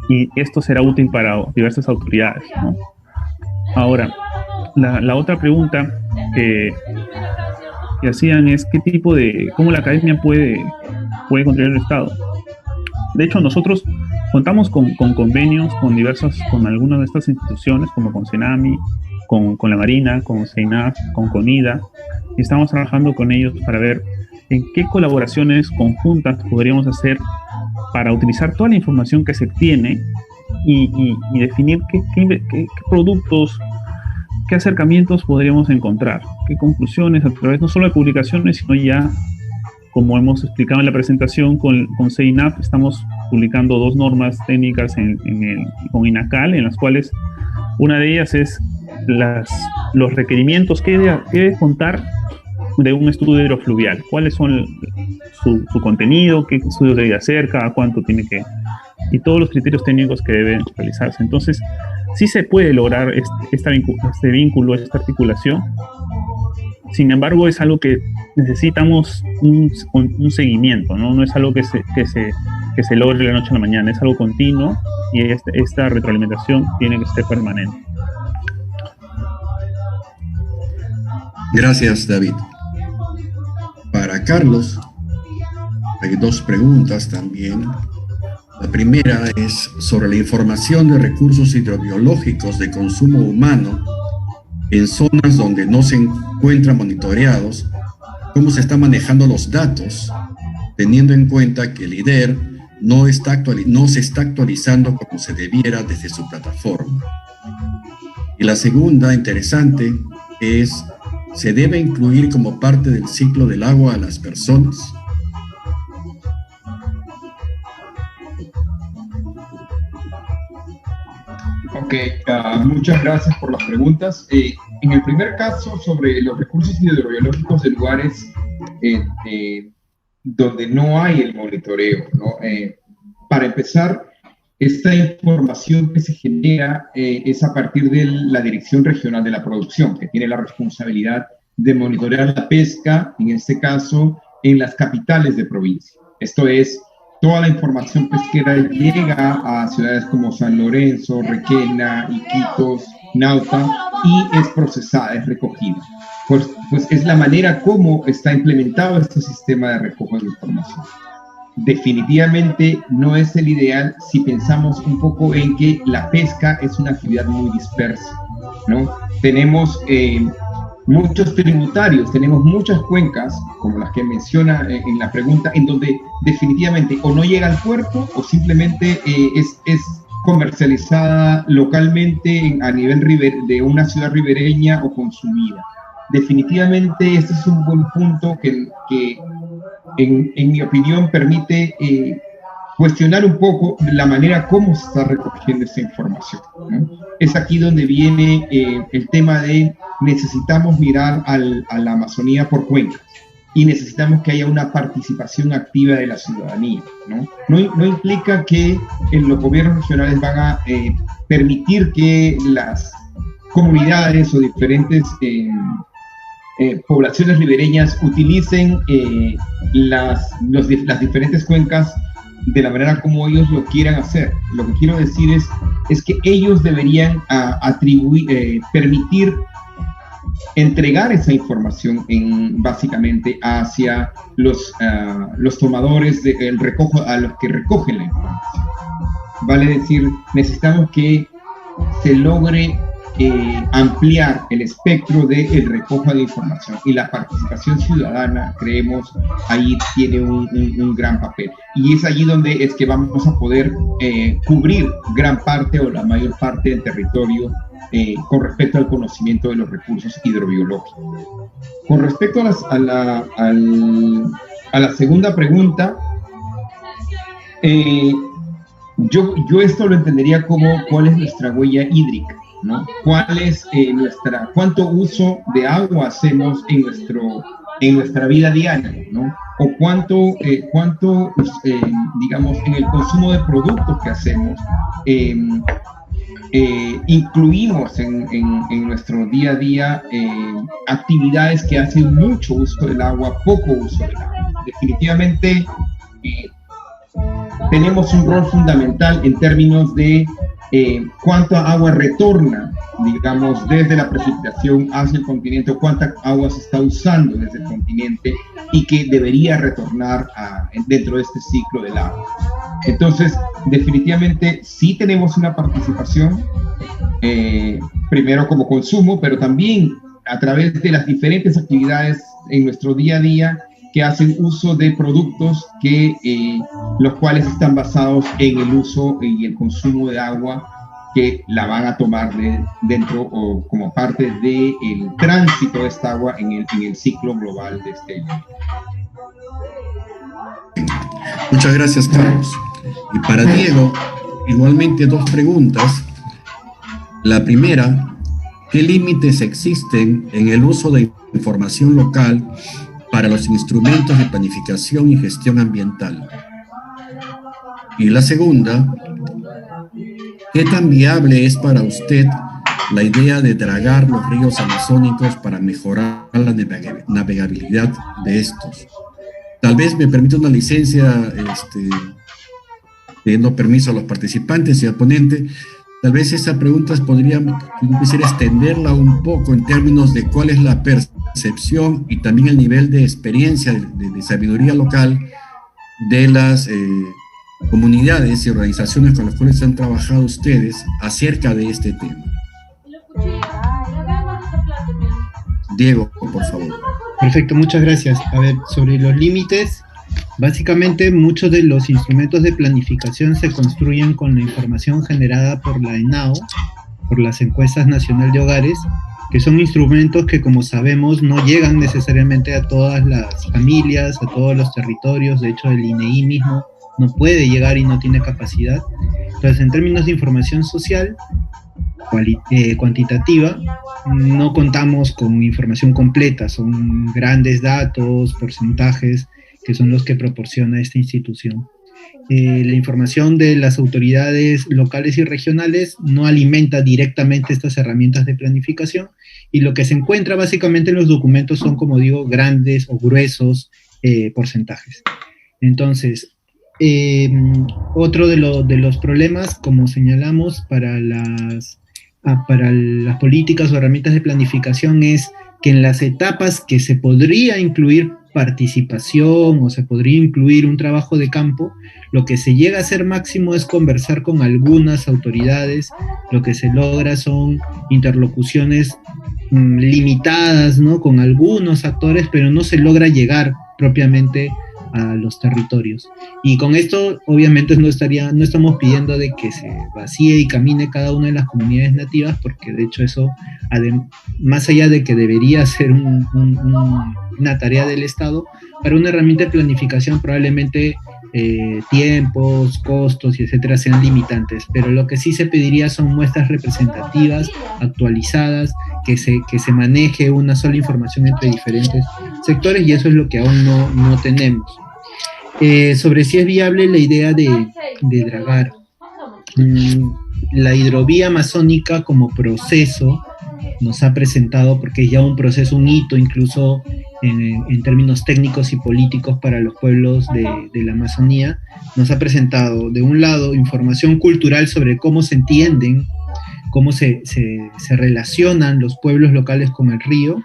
Y esto será útil para diversas autoridades, ¿no? Ahora, la otra pregunta que hacían es cómo la academia puede contribuir al Estado. De hecho, nosotros contamos con convenios con algunas de estas instituciones, como con CENAMI, con la Marina, con CEINAF, con CONIDA, y estamos trabajando con ellos para ver en qué colaboraciones conjuntas podríamos hacer para utilizar toda la información que se tiene y definir qué productos, qué acercamientos podríamos encontrar, qué conclusiones a través no solo de publicaciones, sino ya, como hemos explicado en la presentación, con CEINAF estamos publicando 2 normas técnicas con INACAL, en las cuales una de ellas es los requerimientos que debe contar de un estudio hidrofluvial, cuáles son su contenido, qué estudio debe hacer, cada cuánto tiene que, y todos los criterios técnicos que deben realizarse. Entonces, sí se puede lograr este vínculo, esta articulación, Sin embargo, es algo que necesitamos un seguimiento, ¿no? No es algo que se logre de la noche a la mañana, es algo continuo y esta retroalimentación tiene que ser permanente. Gracias, David. Para Carlos, hay dos preguntas también. La primera es sobre la información de recursos hidrobiológicos de consumo humano en zonas donde no se encuentran monitoreados. ¿Cómo se están manejando los datos, teniendo en cuenta que el IDER no se está actualizando como se debiera desde su plataforma? Y la segunda, interesante, es: ¿se debe incluir como parte del ciclo del agua a las personas? Ok, muchas gracias por las preguntas. En el primer caso, sobre los recursos hidrobiológicos de lugares donde no hay el monitoreo, ¿no? Para empezar, esta información que se genera es a partir de la Dirección Regional de la Producción, que tiene la responsabilidad de monitorear la pesca, en este caso, en las capitales de provincia. Esto es, toda la información pesquera llega a ciudades como San Lorenzo, Requena, Iquitos, Nauta, y es procesada, es recogida. Pues es la manera como está implementado este sistema de recojo de información. Definitivamente no es el ideal si pensamos un poco en que la pesca es una actividad muy dispersa, ¿no? Tenemos muchos tributarios, tenemos muchas cuencas, como las que menciona en la pregunta, en donde definitivamente o no llega al puerto o simplemente es comercializada localmente a nivel de una ciudad ribereña o consumida. Definitivamente este es un buen punto que en mi opinión permite cuestionar un poco la manera como se está recogiendo esta información, ¿no? Es aquí donde viene el tema de necesitamos mirar a la Amazonía por cuencas y necesitamos que haya una participación activa de la ciudadanía, ¿no? No implica que los gobiernos regionales van a permitir que las comunidades o diferentes poblaciones ribereñas utilicen las diferentes cuencas de la manera como ellos lo quieran hacer. Lo que quiero decir es que ellos deberían permitir entregar esa información básicamente hacia los tomadores del recojo, a los que recogen la información. Vale decir, necesitamos que se logre ampliar el espectro del recojo de información, y la participación ciudadana, creemos, ahí tiene un gran papel, y es allí donde es que vamos a poder cubrir gran parte o la mayor parte del territorio con respecto al conocimiento de los recursos hidrobiológicos. Con respecto a la segunda pregunta, yo esto lo entendería como cuál es nuestra huella hídrica, ¿no? ¿Cuál es cuánto uso de agua hacemos en nuestra vida diaria, ¿no? O cuánto digamos, en el consumo de productos que hacemos, incluimos en nuestro día a día actividades que hacen mucho uso del agua, poco uso del agua. Definitivamente tenemos un rol fundamental en términos de cuánta agua retorna, digamos, desde la precipitación hacia el continente, o cuánta agua se está usando desde el continente y que debería retornar dentro de este ciclo del agua. Entonces, definitivamente sí tenemos una participación, primero como consumo, pero también a través de las diferentes actividades en nuestro día a día que hacen uso de productos los cuales están basados en el uso y el consumo de agua, que la van a tomar dentro o como parte del tránsito de esta agua en el ciclo global de este año. Muchas gracias, Carlos. Y para Diego, igualmente dos preguntas. La primera: ¿qué límites existen en el uso de información local para los instrumentos de planificación y gestión ambiental? Y la segunda: ¿qué tan viable es para usted la idea de dragar los ríos amazónicos para mejorar la navegabilidad de estos. Tal vez me permita una licencia, pidiendo permiso a los participantes y al ponente. Tal vez esa pregunta yo quisiera extenderla un poco en términos de cuál es la percepción y también el nivel de experiencia, de sabiduría local de las comunidades y organizaciones con las cuales han trabajado ustedes acerca de este tema. Diego, por favor. Perfecto, muchas gracias. A ver, sobre los límites, básicamente muchos de los instrumentos de planificación se construyen con la información generada por la ENAO, por las encuestas nacional de hogares, que son instrumentos que, como sabemos, no llegan necesariamente a todas las familias, a todos los territorios. De hecho, el INEI mismo no puede llegar y no tiene capacidad. Entonces, en términos de información social, cuantitativa, no contamos con información completa, son grandes datos, porcentajes, que son los que proporciona esta institución. La información de las autoridades locales y regionales no alimenta directamente estas herramientas de planificación, y lo que se encuentra básicamente en los documentos son, como digo, grandes o gruesos porcentajes. Entonces, otro de los problemas, como señalamos, para las políticas o herramientas de planificación es que en las etapas que se podría incluir participación o se podría incluir un trabajo de campo, lo que se llega a hacer máximo es conversar con algunas autoridades. Lo que se logra son interlocuciones limitadas, ¿no?, con algunos actores, pero no se logra llegar propiamente a los territorios. Y con esto, obviamente, no estamos pidiendo de que se vacíe y camine cada una de las comunidades nativas, porque de hecho eso, más allá de que debería ser una tarea del Estado, para una herramienta de planificación probablemente tiempos, costos y etcétera sean limitantes, pero lo que sí se pediría son muestras representativas, actualizadas, que se maneje una sola información entre diferentes sectores, y eso es lo que aún no tenemos. Sobre si es viable la idea de dragar. La hidrovía amazónica como proceso nos ha presentado, porque es ya un proceso, un hito incluso en términos técnicos y políticos para los pueblos de la Amazonía, nos ha presentado, de un lado, información cultural sobre cómo se entienden, cómo se relacionan los pueblos locales con el río,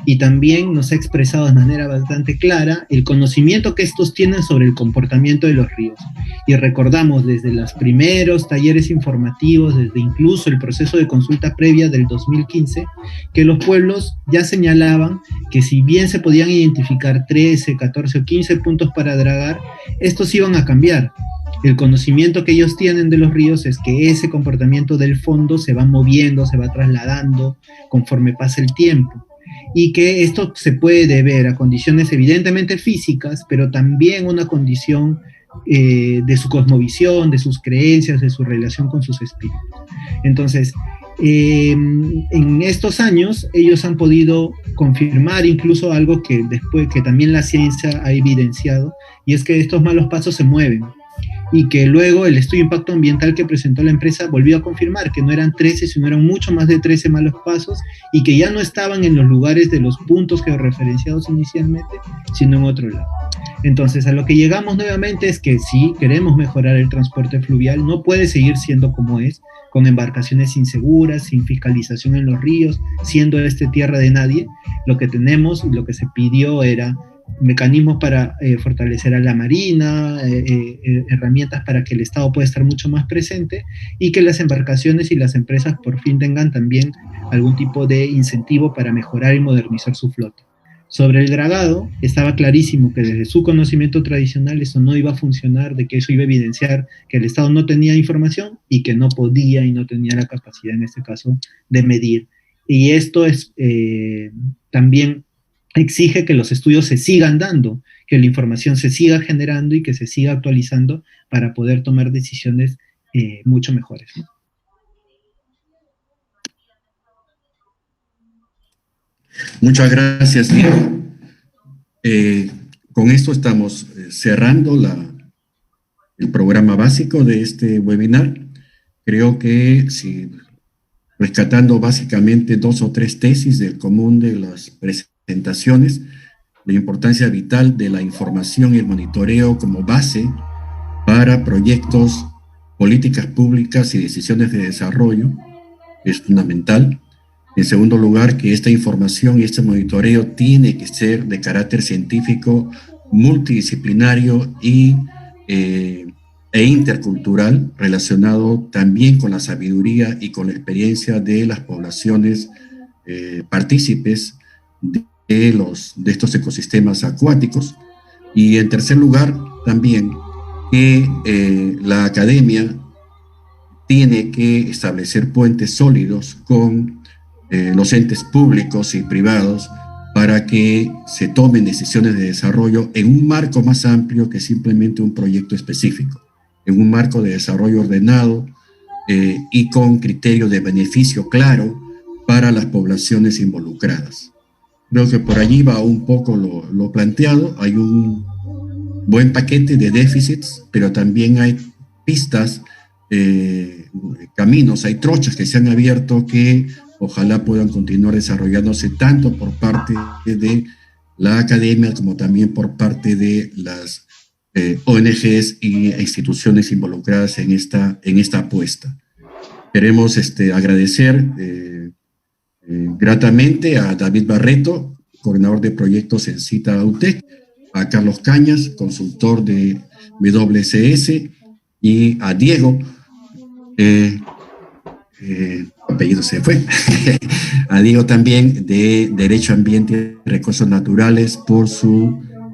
y también nos ha expresado de manera bastante clara el conocimiento que estos tienen sobre el comportamiento de los ríos. Y recordamos desde los primeros talleres informativos, desde incluso el proceso de consulta previa del 2015, que los pueblos ya señalaban que si bien se podían identificar 13, 14 o 15 puntos para dragar, estos iban a cambiar. El conocimiento que ellos tienen de los ríos es que ese comportamiento del fondo se va moviendo, se va trasladando conforme pasa el tiempo, y que esto se puede deber a condiciones evidentemente físicas, pero también una condición de su cosmovisión, de sus creencias, de su relación con sus espíritus. Entonces, en estos años ellos han podido confirmar incluso algo que también la ciencia ha evidenciado, y es que estos malos pasos se mueven, y que luego el estudio de impacto ambiental que presentó la empresa volvió a confirmar que no eran 13, sino eran mucho más de 13 malos pasos, y que ya no estaban en los lugares de los puntos georreferenciados inicialmente, sino en otro lado. Entonces, a lo que llegamos nuevamente es que si queremos mejorar el transporte fluvial, no puede seguir siendo como es, con embarcaciones inseguras, sin fiscalización en los ríos, siendo tierra de nadie. Lo que tenemos y lo que se pidió era mecanismos para fortalecer a la marina, herramientas para que el Estado pueda estar mucho más presente, y que las embarcaciones y las empresas por fin tengan también algún tipo de incentivo para mejorar y modernizar su flota. Sobre el dragado, estaba clarísimo que desde su conocimiento tradicional eso no iba a funcionar, de que eso iba a evidenciar que el Estado no tenía información y que no podía y no tenía la capacidad en este caso de medir. Y esto es también exige que los estudios se sigan dando, que la información se siga generando y que se siga actualizando para poder tomar decisiones mucho mejores, ¿no? Muchas gracias, Diego. Con esto estamos cerrando el programa básico de este webinar. Creo que si rescatando básicamente 2 o 3 tesis del común de las presentaciones: la importancia vital de la información y el monitoreo como base para proyectos, políticas públicas y decisiones de desarrollo, es fundamental. En segundo lugar, que esta información y este monitoreo tiene que ser de carácter científico, multidisciplinario e intercultural, relacionado también con la sabiduría y con la experiencia de las poblaciones partícipes de estos ecosistemas acuáticos. Y en tercer lugar, también que la academia tiene que establecer puentes sólidos con los entes públicos y privados para que se tomen decisiones de desarrollo en un marco más amplio que simplemente un proyecto específico, en un marco de desarrollo ordenado y con criterio de beneficio claro para las poblaciones involucradas. Creo que por allí va un poco lo planteado. Hay un buen paquete de déficits, pero también hay pistas, caminos, hay trochas que se han abierto que ojalá puedan continuar desarrollándose tanto por parte de la academia como también por parte de las ONGs e instituciones involucradas en esta apuesta. Queremos agradecer gratamente a David Barreto, coordinador de proyectos en CITA UTEC, a Carlos Cañas, consultor de WCS, y a Diego, apellido se fue, a Diego también de Derecho Ambiente y Recursos Naturales por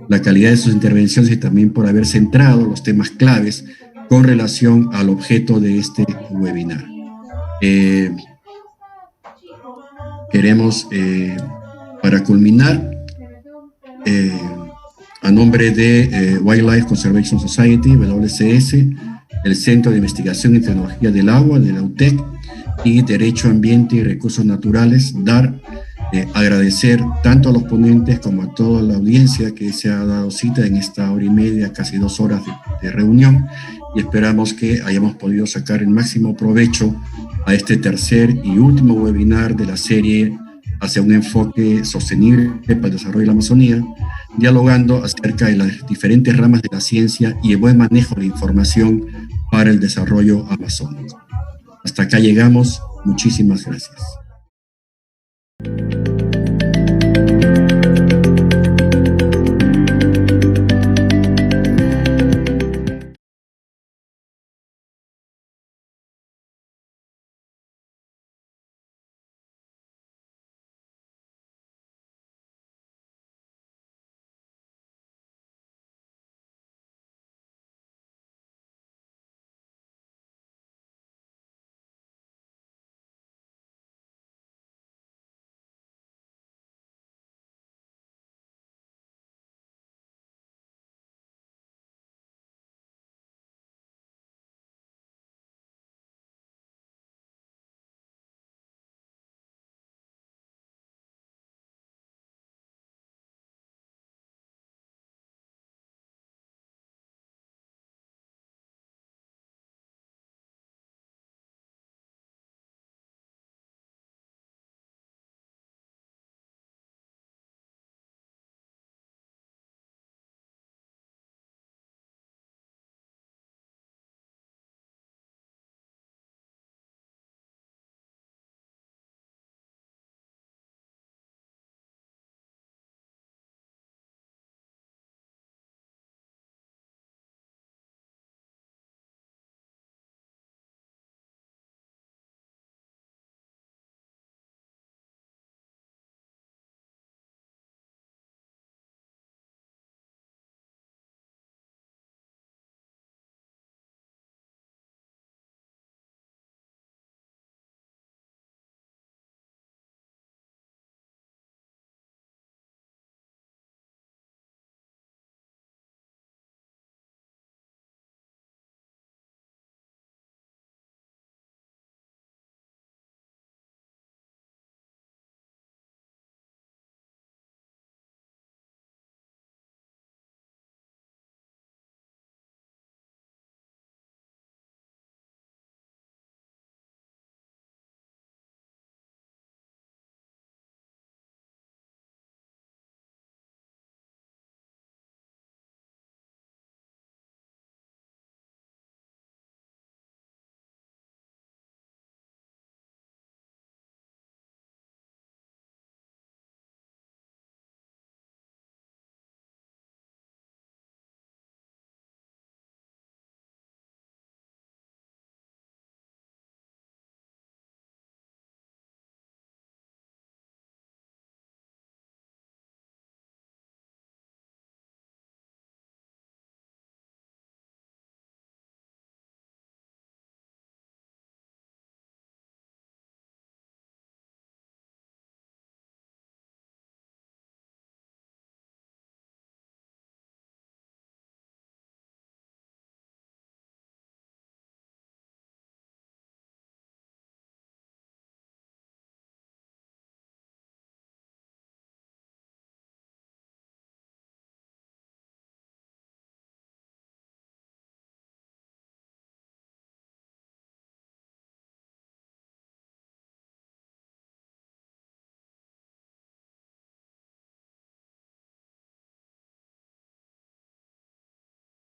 la calidad de sus intervenciones y también por haber centrado los temas claves con relación al objeto de este webinar. Queremos, para culminar, a nombre de Wildlife Conservation Society, WCS, el Centro de Investigación y Tecnología del Agua de la UTEC y Derecho Ambiente y Recursos Naturales, agradecer tanto a los ponentes como a toda la audiencia que se ha dado cita en esta hora y media, casi 2 horas de reunión, y esperamos que hayamos podido sacar el máximo provecho a este tercer y último webinar de la serie hacia un enfoque sostenible para el desarrollo de la Amazonía, dialogando acerca de las diferentes ramas de la ciencia y el buen manejo de la información para el desarrollo amazónico. Hasta acá llegamos. Muchísimas gracias.